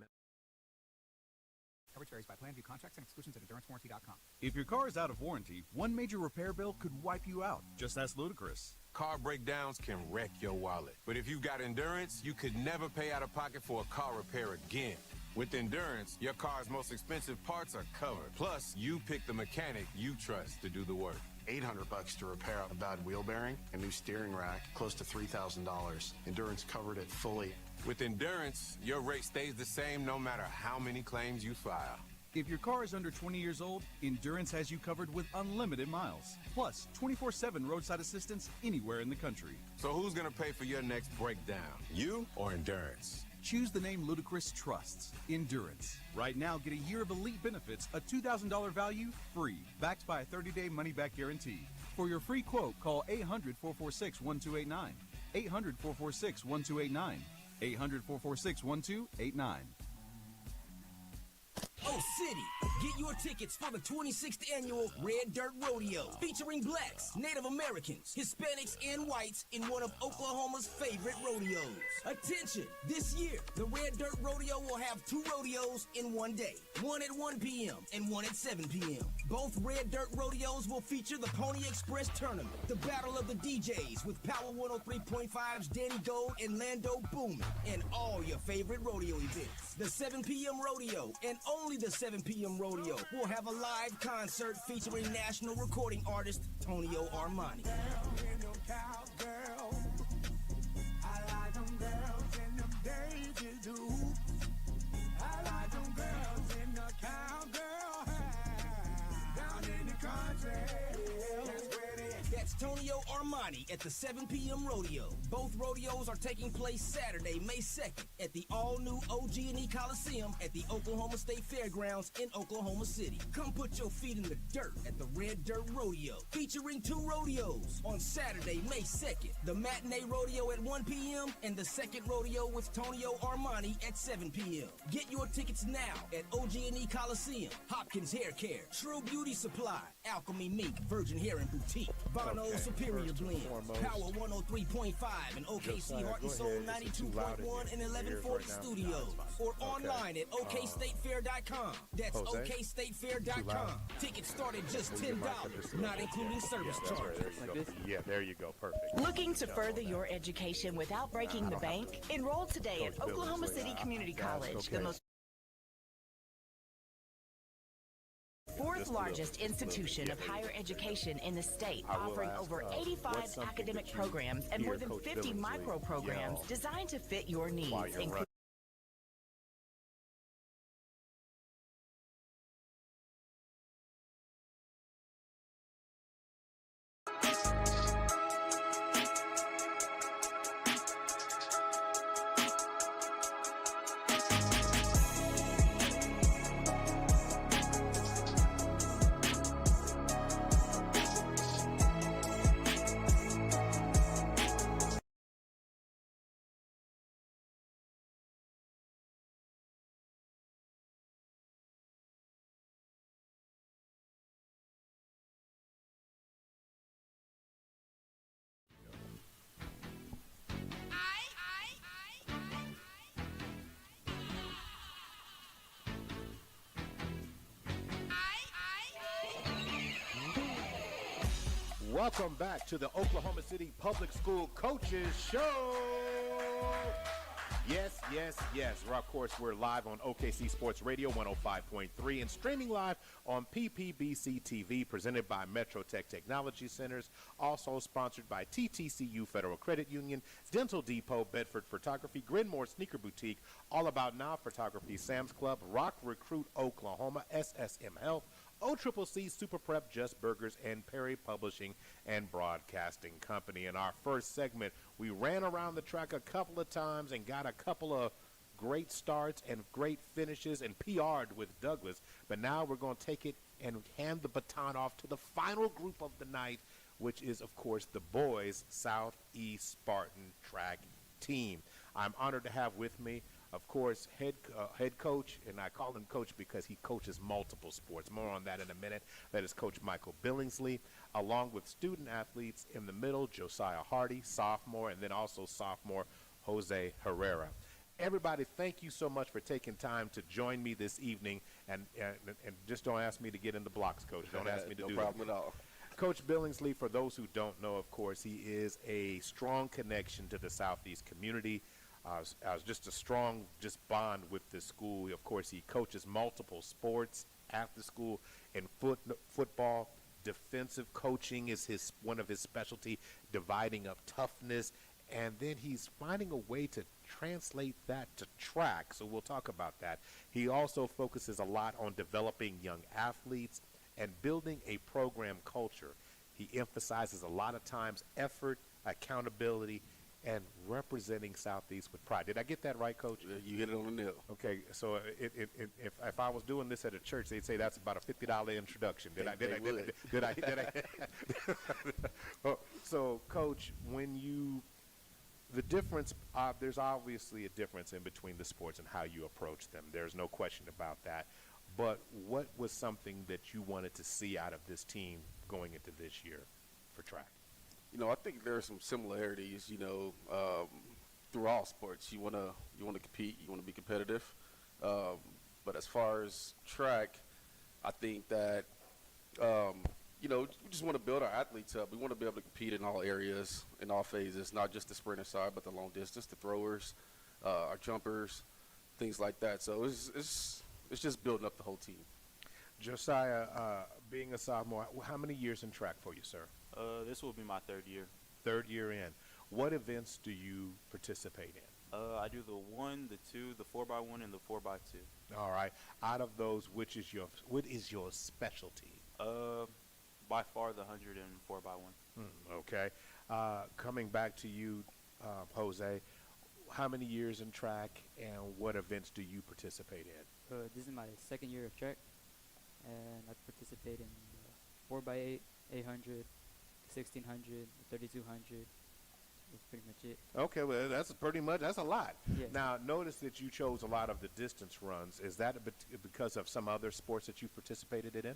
Coverage varies by plan. View contracts and exclusions at endurancewarranty.com. If your car is out of warranty, one major repair bill could wipe you out. Just ask Ludacris. Car breakdowns can wreck your wallet. But if you've got Endurance, you could never pay out of pocket for a car repair again. With Endurance, your car's most expensive parts are covered. Plus, you pick the mechanic you trust to do the work. $800 to repair a bad wheel bearing, a new steering rack, close to $3,000. Endurance covered it fully. With Endurance, your rate stays the same no matter how many claims you file. If your car is under 20 years old, Endurance has you covered with unlimited miles. Plus, 24/7 roadside assistance anywhere in the country. So who's going to pay for your next breakdown? You or Endurance? Choose the name Ludacris trusts, Endurance. Right now, get a year of elite benefits, a $2,000 value, free, backed by a 30-day money-back guarantee. For your free quote, call 800-446-1289. 800-446-1289. 800-446-1289. Oh City, get your tickets for the 26th annual Red Dirt Rodeo, featuring blacks, Native Americans, Hispanics, and whites in one of Oklahoma's favorite rodeos. Attention, this year, the Red Dirt Rodeo will have 2 rodeos in one day, one at 1 p.m. and one at 7 p.m. Both Red Dirt Rodeos will feature the Pony Express Tournament, the Battle of the DJs with Power 103.5's Danny Gold and Lando Boomin, and all your favorite rodeo events. The 7 p.m. rodeo, and only the 7 p.m. rodeo, will have a live concert featuring national recording artist Tonio Armani. That's Tonio Armani at the 7 p.m. rodeo. Both rodeos are taking place Saturday, May 2nd at the all-new OG&E Coliseum at the Oklahoma State Fairgrounds in Oklahoma City. Come put your feet in the dirt at the Red Dirt Rodeo, featuring 2 rodeos on Saturday, May 2nd. The matinee rodeo at 1 p.m. and the second rodeo with Tonio Armani at 7 p.m. Get your tickets now at OG&E Coliseum, Hopkins Hair Care, True Beauty Supply, Alchemy Mink, Virgin Hair and Boutique, Bono Superior Blend, Power 103.5 and OKC Heart and Soul 92.1 and 1140 Studios, or online at OKStateFair.com. That's OKStateFair.com. Tickets start at just $10, not including service charges. Yeah, there you go. Perfect. Looking to further your education without breaking the bank? Enroll today at Oklahoma City Community College, the most 4th largest institution of higher education in the state, offering over 85 academic programs and more than 50 micro programs designed to fit your needs, including Welcome back to the Oklahoma City Public School Coaches Show. Yes, yes, yes. Of course, we're live on OKC Sports Radio 105.3 and streaming live on PPBC TV, presented by Metro Tech Technology Centers, also sponsored by TTCU Federal Credit Union, Dental Depot, Bedford Photography, Grinmore Sneaker Boutique, All About Now Photography, Sam's Club, Rock Recruit Oklahoma, SSM Health, OCCC, Super Prep, Just Burgers, and Perry Publishing and Broadcasting Company. In our first segment, we ran around the track a couple of times and got a couple of great starts and great finishes and PR'd with Douglas. But now we're going to take it and hand the baton off to the final group of the night, which is, of course, the boys Southeast Spartan track team. I'm honored to have with me, of course, head coach, and I call him coach because he coaches multiple sports. More on that in a minute. That is Coach Michael Billingsley, along with student athletes in the middle, Josiah Hardy, sophomore, and then also sophomore Jose Herrera. Everybody, thank you so much for taking time to join me this evening, and just don't ask me to get in the blocks, Coach. Don't ask me to do that. No problem at all. Coach Billingsley, for those who don't know, of course, he is a strong connection to the Southeast community. Just a strong bond with this school. Of course, he coaches multiple sports after school in football. Defensive coaching is one of his specialty, dividing up toughness. And then he's finding a way to translate that to track. So we'll talk about that. He also focuses a lot on developing young athletes and building a program culture. He emphasizes a lot of times effort, accountability, and representing Southeast with pride. Did I get that right, Coach? You hit it on the nail. Okay, so if I was doing this at a church, they'd say that's about a $50 introduction. Did I? So, Coach, the difference, there's obviously a difference in between the sports and how you approach them. There's no question about that. But what was something that you wanted to see out of this team going into this year for track? I think there are some similarities, through all sports. You want to compete, you want to be competitive. But as far as track, I think that, we just want to build our athletes up. We want to be able to compete in all areas, in all phases, not just the sprinter side, but the long distance, the throwers, our jumpers, things like that. So it's just building up the whole team. Josiah, being a sophomore, how many years in track for you, sir? This will be my third year. Third year in. What events do you participate in? I do the 1, the 2, the 4x1, and the 4x2. All right. Out of those, what is your specialty? By far the 100 and 4x1. Okay. Coming back to you, Jose, how many years in track and what events do you participate in? This is my second year of track, and I participate in 4x8, 800, 1600, 3200. That's pretty much it. Okay, well, that's a lot. Yeah. Now, notice that you chose a lot of the distance runs. Is that because of some other sports that you participated in?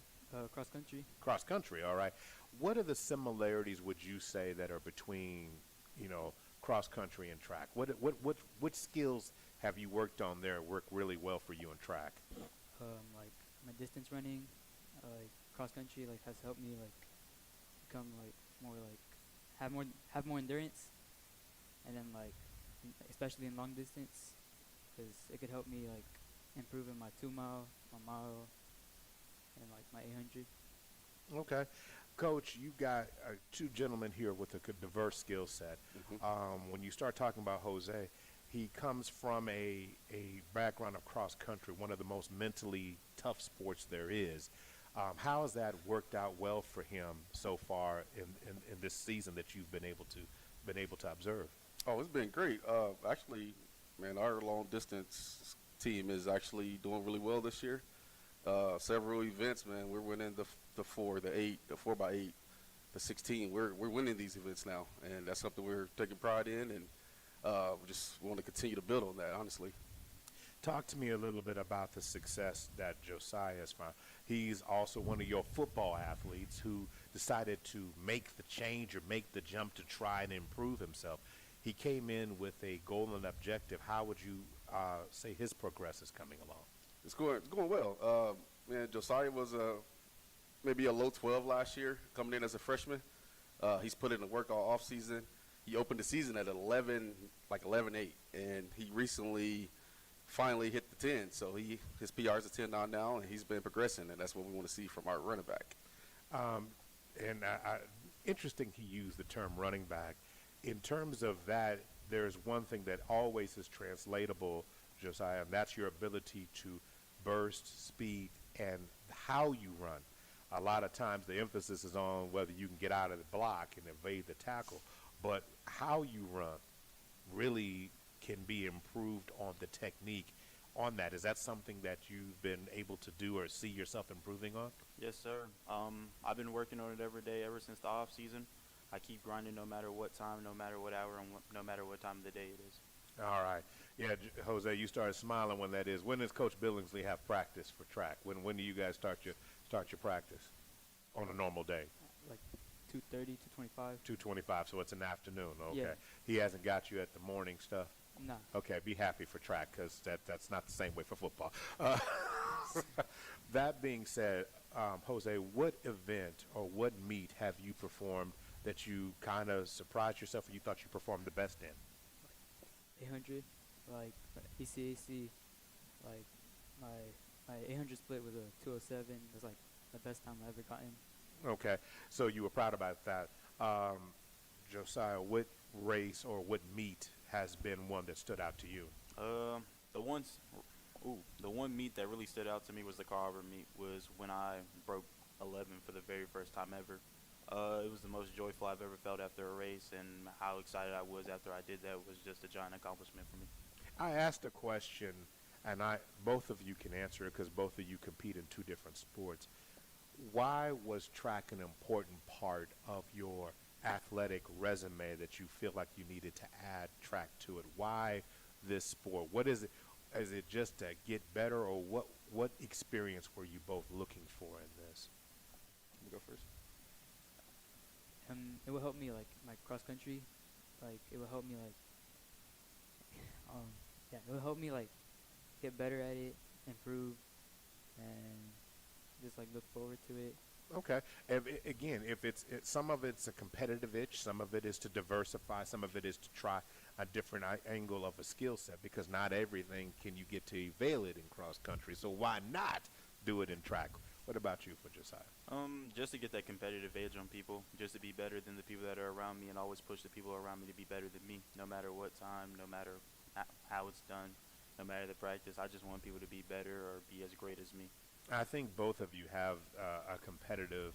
Cross country. Cross country, all right. What are the similarities, would you say, that are between, cross country and track? What skills have you worked on there work really well for you in track? Like my distance running, cross country, has helped me become more have more endurance, and then especially in long distance, because it could help me improve in my 2 mile, my mile, and my 800. Okay. Coach, you got two gentlemen here with a diverse skill set. Mm-hmm. When you start talking about Jose, he comes from a background of cross country, one of the most mentally tough sports there is. How has that worked out well for him so far in this season that you've been able to observe? Oh, it's been great. Actually, man, our long distance team is actually doing really well this year. Several events, man. We're winning the 4, the 8, the 4x8, the 16. We're winning these events now, and that's something we're taking pride in, and we just want to continue to build on that, honestly. Talk to me a little bit about the success that Josiah has found. He's also one of your football athletes who decided to make the change or make the jump to try and improve himself. He came in with a goal and objective. How would you say his progress is coming along? It's going well. Man, Josiah was maybe a low 12 last year, coming in as a freshman. He's put in the work all off season. He opened the season at 11.8, and he recently finally hit the 10. So his PR is a 10 now, and he's been progressing, and that's what we want to see from our running back. Interesting he used the term running back. In terms of that, there's one thing that always is translatable, Josiah, and that's your ability to burst, speed, and how you run. A lot of times the emphasis is on whether you can get out of the block and evade the tackle, but how you run really can be improved on the technique on that. Is that something that you've been able to do or see yourself improving on? Yes, sir. I've been working on it every day ever since the off season. I keep grinding no matter what time, no matter what hour, and no matter what time of the day it is. All right. Yeah, Jose, you started smiling when that is. When does Coach Billingsley have practice for track? When do you guys start your practice on a normal day? Like 2:30 to 25. 2:25, so it's an afternoon. Okay. Yeah. He hasn't got you at the morning stuff? Nah. Okay, be happy for track because that's not the same way for football. That being said, Jose, what event or what meet have you performed that you kind of surprised yourself or you thought you performed the best in? 800, like ECAC, like my 800 split was a 207. It was like the best time I ever gotten. Okay, so you were proud about that. Josiah, what race or what meet has been one that stood out to you? The one meet that really stood out to me was the Carver meet. Was when I broke 11 for the very first time ever. It was the most joyful I've ever felt after a race, and how excited I was after I did that was just a giant accomplishment for me. I asked a question, and both of you can answer it because both of you compete in two different sports. Why was track an important part of your athletic resume that you feel like you needed to add track to it? Why this sport? What is it? Is it just to get better, or what experience were you both looking for in this? Let me go first. It will help me like my cross country, like it will help me like it will help me like get better at it, improve, and just like look forward to it. Okay. If it's some of it's a competitive itch, some of it is to diversify, some of it is to try a different angle of a skill set, because not everything can you get to avail it in cross country. So why not do it in track? What about you for Josiah? Just to get that competitive edge on people, just to be better than the people that are around me, and always push the people around me to be better than me, no matter what time, no matter how it's done, no matter the practice. I just want people to be better or be as great as me. I think both of you have a competitive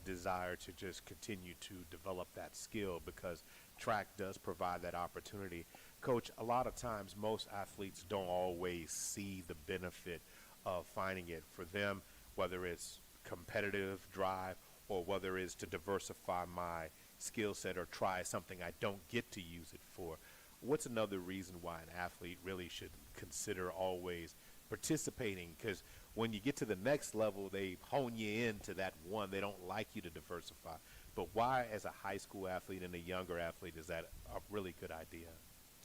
desire to just continue to develop that skill, because track does provide that opportunity. Coach, a lot of times most athletes don't always see the benefit of finding it. For them, whether it's competitive drive or whether it's to diversify my skill set or try something I don't get to use it for, what's another reason why an athlete really should consider always participating? Because when you get to the next level, they hone you into that one. They don't like you to diversify. But why, as a high school athlete and a younger athlete, is that a really good idea?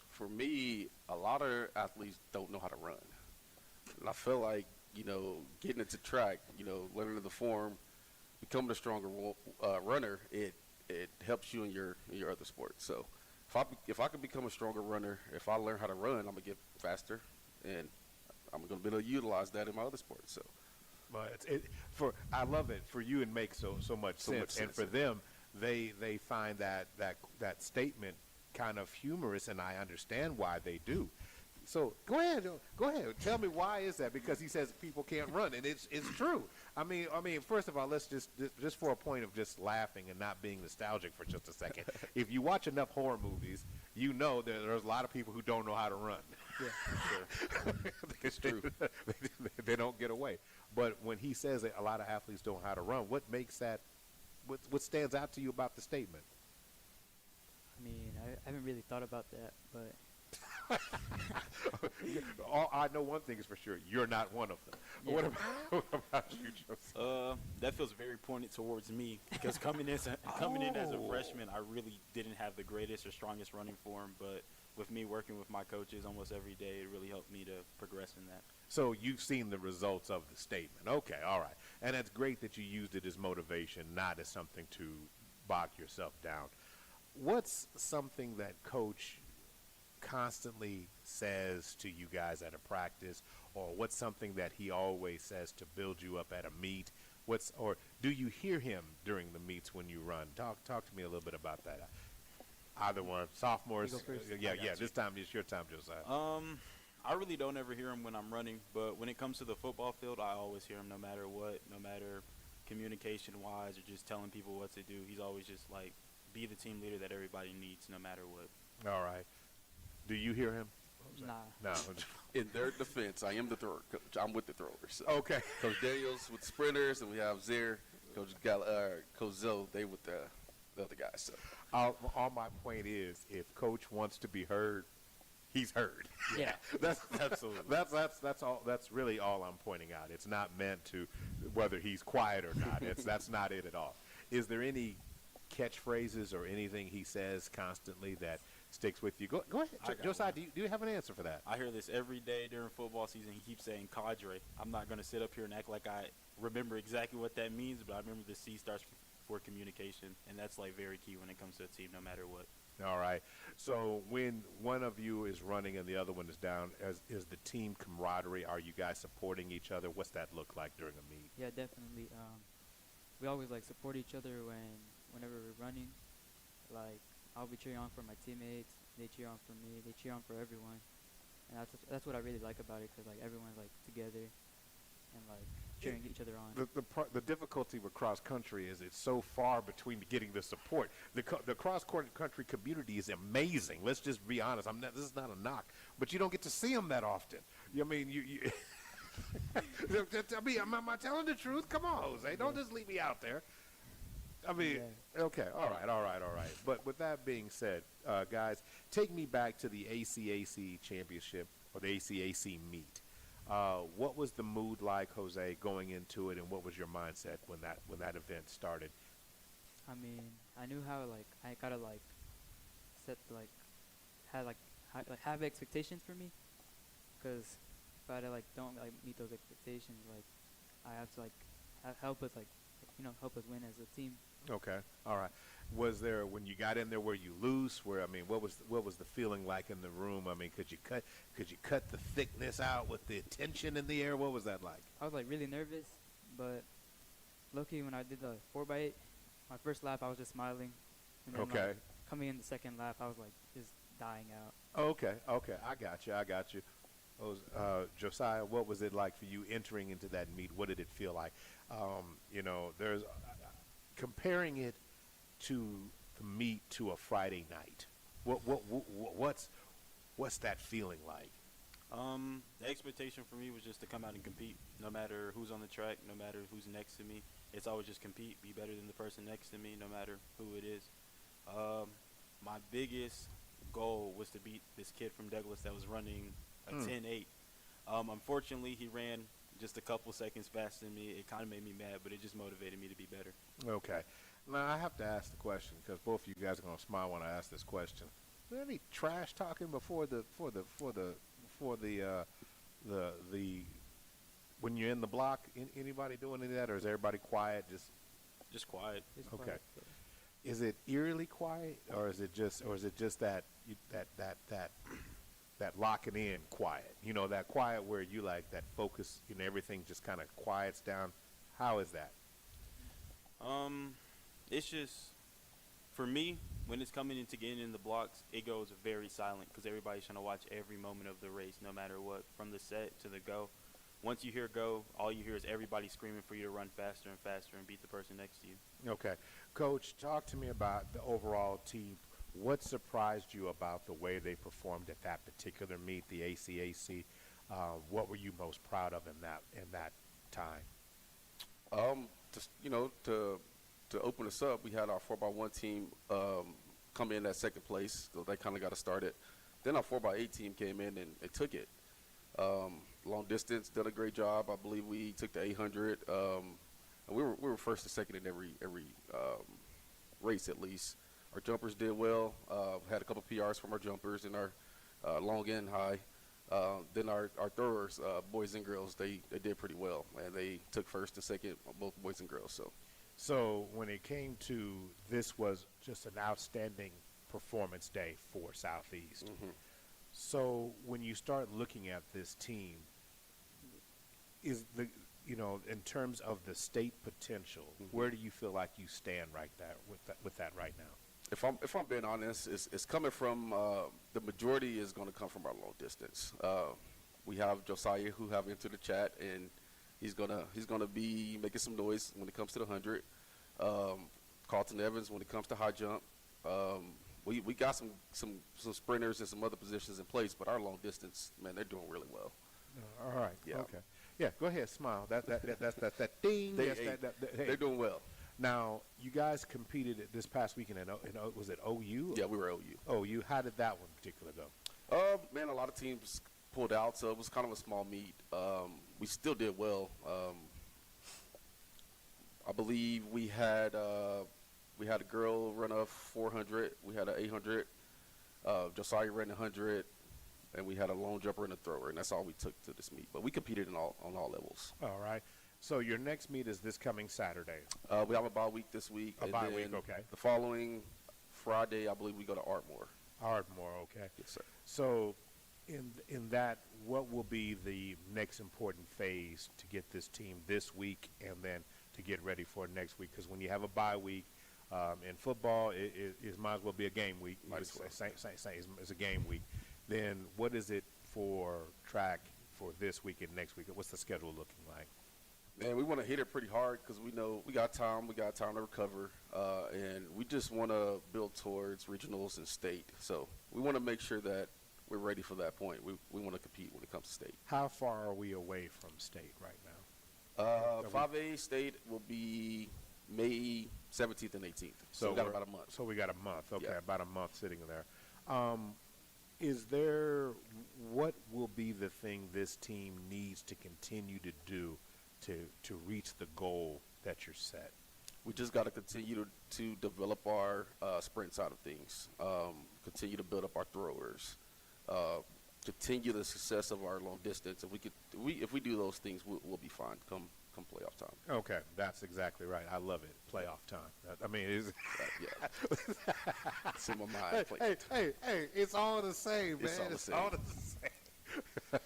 For me, a lot of athletes don't know how to run. And I feel like, getting into track, learning the form, becoming a stronger runner, it helps you in your other sports. So if I could become a stronger runner, if I learn how to run, I'm going to get faster, and I'm going to be able to utilize that in my other sports. So, but I love it. For you, it makes so much sense. And for them, they find that statement kind of humorous, and I understand why they do. So go ahead. Tell me, why is that? Because he says people can't run, and it's true. I mean, first of all, let's just for a point of just laughing and not being nostalgic for just a second. If you watch enough horror movies, you know that there's a lot of people who don't know how to run. Yeah, sure. It's true. They don't get away. But when he says that a lot of athletes don't know how to run, what makes that? What stands out to you about the statement? I mean, I haven't really thought about that, but. I know one thing is for sure: you're not one of them. Yeah. What about you, Joseph? That feels very pointed towards me, because coming in as a freshman, I really didn't have the greatest or strongest running form. But with me working with my coaches almost every day, it really helped me to progress in that. So you've seen the results of the statement. Okay, all right, and it's great that you used it as motivation, not as something to bog yourself down. What's something that Coach constantly says to you guys at a practice, or what's something that he always says to build you up at a meet? Or do you hear him during the meets when you run? Talk to me a little bit about that. Either one, sophomores. Yeah. This time it's your time, Josiah. I really don't ever hear him when I'm running, but when it comes to the football field, I always hear him no matter what, no matter communication-wise or just telling people what to do. He's always just like, be the team leader that everybody needs no matter what. All right. Do you hear him? Nah. No. In their defense, I am the thrower. Coach, I'm with the throwers. So. Okay. Coach Daniels with the sprinters, and we have Zaire, Coach Zoe, they with the other guys. So. All my point is, if Coach wants to be heard, he's heard. Yeah. That's absolutely. That's all. That's really all I'm pointing out. It's not meant to whether he's quiet or not. That's not it at all. Is there any catchphrases or anything he says constantly that sticks with you? Go ahead, Josiah. Do you have an answer for that? I hear this every day during football season. He keeps saying cadre. I'm not going to sit up here and act like I remember exactly what that means, but I remember the C starts for communication, and that's like very key when it comes to a team, no matter what. All right. So when one of you is running and the other one is down, is the team camaraderie? Are you guys supporting each other? What's that look like during a meet? Yeah, definitely. We always like support each other whenever we're running. Like, I'll be cheering on for my teammates. They cheer on for me. They cheer on for everyone. And that's what I really like about it, because like everyone's like together and like cheering each other on. The difficulty with cross country is it's so far between getting the support. The cross country community is amazing. Let's just be honest. This is not a knock, but you don't get to see them that often. I mean, you I mean, am I telling the truth? Come on, Jose. Don't just leave me out there. I mean, okay, all right. But with that being said, guys, take me back to the ACAC championship or the ACAC meet. What was the mood like, Jose, going into it, and what was your mindset when that event started? I mean, I knew how like I gotta like set like have expectations for me, because if I like don't like meet those expectations, like I have to like help us help us win as a team. Okay, all right. Was there, when you got in there, were you loose? What was the feeling like in the room? I mean, could you cut the thickness out with the tension in the air? What was that like? I was like really nervous, but lucky when I did the 4x8, my first lap I was just smiling. And then, okay. Like, coming in the second lap, I was like just dying out. Okay, I got you. Josiah, what was it like for you entering into that meet? What did it feel like? There's comparing it to the meet to a Friday night. What's that feeling like? The expectation for me was just to come out and compete, no matter who's on the track, no matter who's next to me. It's always just compete, be better than the person next to me, no matter who it is. My biggest goal was to beat this kid from Douglas that was running a 10.8. Unfortunately, he ran just a couple seconds faster than me. It kind of made me mad, but it just motivated me to be better. Okay. Now I have to ask the question, because both of you guys are going to smile when I ask this question. Was there any trash talking before the when you're in the block? Anybody doing any of that, or is everybody quiet? Just quiet. Okay. Quiet. Is it eerily quiet, or is it just that locking in quiet? You know, that quiet where you like that focus, everything just kind of quiets down. How is that? It's just, for me, when it's coming into getting in the blocks, it goes very silent, because everybody's trying to watch every moment of the race, no matter what, from the set to the go. Once you hear go, all you hear is everybody screaming for you to run faster and faster and beat the person next to you. Okay. Coach, talk to me about the overall team. What surprised you about the way they performed at that particular meet, the ACAC? What were you most proud of in that time? To open us up, we had our 4x1 team come in at second place, so they kind of got us started. Then our 4x8 team came in and took it. Long distance did a great job. I believe we took the 800. And we were first and second in every race at least. Our jumpers did well. Had a couple PRs from our jumpers and our long and high. Then our throwers, boys and girls, they did pretty well, and they took first and second, both boys and girls. So when it came to this was just an outstanding performance day for Southeast. Mm-hmm. So when you start looking at this team, is the in terms of the state potential, where do you feel like you stand right there with that right now? If I'm being honest, it's coming from the majority is going to come from our long distance. We have Josiah who have entered the chat, and he's gonna be making some noise when it comes to the 100. Carlton Evans when it comes to high jump. We got some sprinters and some other positions in place, but our long distance, man, they're doing really well. All right. Yeah. Okay. Yeah. Go ahead. Smile. That's that ding. Hey, Hey. they're doing well. Now, you guys competed this past weekend was it OU? Yeah, we were OU. OU. How did that one particular go? Man, a lot of teams pulled out, so it was kind of a small meet. We still did well. I believe we had a girl run a 400. We had an 800. Josiah ran 100. And we had a long jumper and a thrower, and that's all we took to this meet. But we competed on all levels. All right. So your next meet is this coming Saturday. We have a bye week this week. A bye week, okay. The following Friday, I believe we go to Ardmore. Ardmore, okay. Yes, sir. So in that, what will be the next important phase to get this team this week and then to get ready for next week? Because when you have a bye week, in football, it might as well be a game week. It's a game week. Then what is it for track for this week and next week? What's the schedule looking like? Man, we want to hit it pretty hard because we know we got time. We got time to recover, and we just want to build towards regionals and state. So we want to make sure that we're ready for that point. We want to compete when it comes to state. How far are we away from state right now? 5A state will be May 17th and 18th. So we got about a month. So we got a month. Okay, Yeah. about a month sitting there. What will be the thing this team needs to continue to do to reach the goal that you're set? We just got to continue to develop our sprint side of things, continue to build up our throwers, continue the success of our long distance. If we do those things, we'll be fine come playoff time. Okay, that's exactly right. I love it. Playoff time. I mean, yeah. It's in my mind. Hey, it's all the same, man. It's all the same.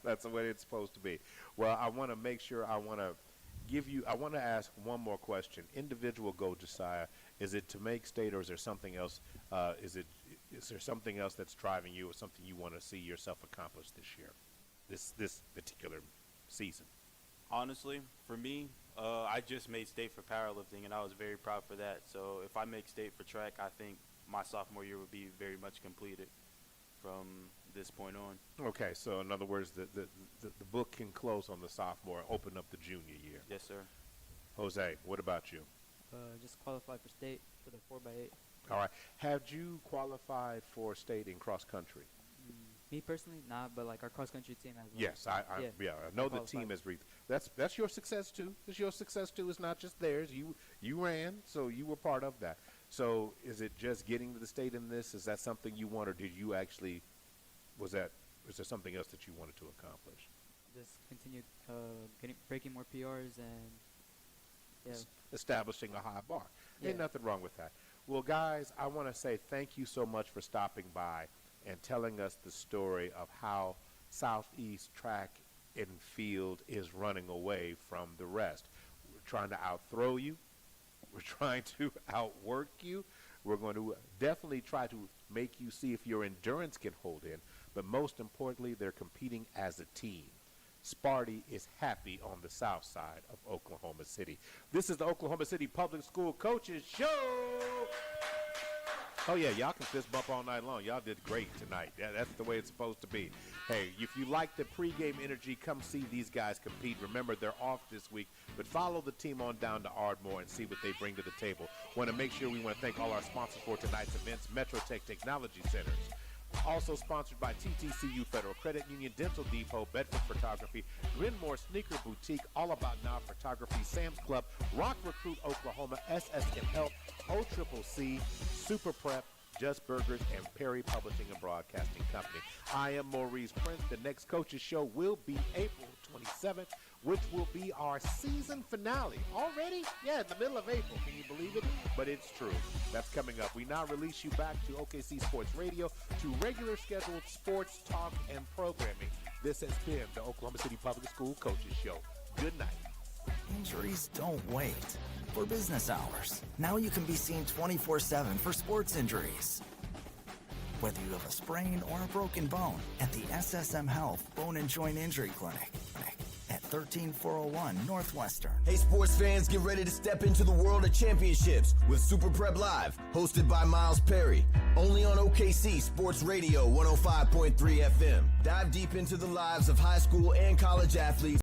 That's the way it's supposed to be. Well, I want to make sure I want to ask one more question. Individual goal, Josiah, is it to make state, or is there something else? Is there something else that's driving you, or something you want to see yourself accomplish this year, this particular season? Honestly, for me, I just made state for powerlifting, and I was very proud for that. So if I make state for track, I think my sophomore year would be very much completed from this point on. Okay, so in other words, the book can close on the sophomore, open up the junior year. Yes, sir. Jose, what about you? Just qualified for state for the 4x8. All right. Have you qualified for state in cross country? Me personally, not, but like our cross country team has. Yes, I know the team has reached. That's your success too. It's your success too. It's not just theirs. You ran, so you were part of that. So is it just getting to the state in this? Is that something you want, or did you actually? Was there something else that you wanted to accomplish? Just continue breaking more PRs and establishing a high bar. Yeah. Ain't nothing wrong with that. Well, guys, I want to say thank you so much for stopping by and telling us the story of how Southeast Track and Field is running away from the rest. We're trying to outthrow you. We're trying to outwork you. We're going to definitely try to make you see if your endurance can hold in. But most importantly, they're competing as a team. Sparty is happy on the south side of Oklahoma City. This is the Oklahoma City Public School Coaches Show. Oh, yeah, y'all can fist bump all night long. Y'all did great tonight. Yeah, that's the way it's supposed to be. Hey, if you like the pregame energy, come see these guys compete. Remember, they're off this week, but follow the team on down to Ardmore and see what they bring to the table. Want to make sure we want to thank all our sponsors for tonight's events, MetroTech Technology Centers. Also sponsored by TTCU Federal Credit Union, Dental Depot, Bedford Photography, Glenmore Sneaker Boutique, All About Now Photography, Sam's Club, Rock Recruit Oklahoma, SSM Health, OCCC, Super Prep, Just Burgers, and Perry Publishing and Broadcasting Company. I am Maurice Prince. The next Coaches Show will be April 27th. which will be our season finale. Already? Yeah, in the middle of April. Can you believe it? But it's true. That's coming up. We now release you back to OKC Sports Radio to regular scheduled sports talk and programming. This has been the Oklahoma City Public School Coaches Show. Good night. Injuries don't wait for business hours. Now you can be seen 24/7 for sports injuries. Whether you have a sprain or a broken bone, at the SSM Health Bone and Joint Injury Clinic at 13401 Northwestern. Hey sports fans, get ready to step into the world of championships with Super Prep Live, hosted by Miles Perry. Only on OKC Sports Radio 105.3 FM. Dive deep into the lives of high school and college athletes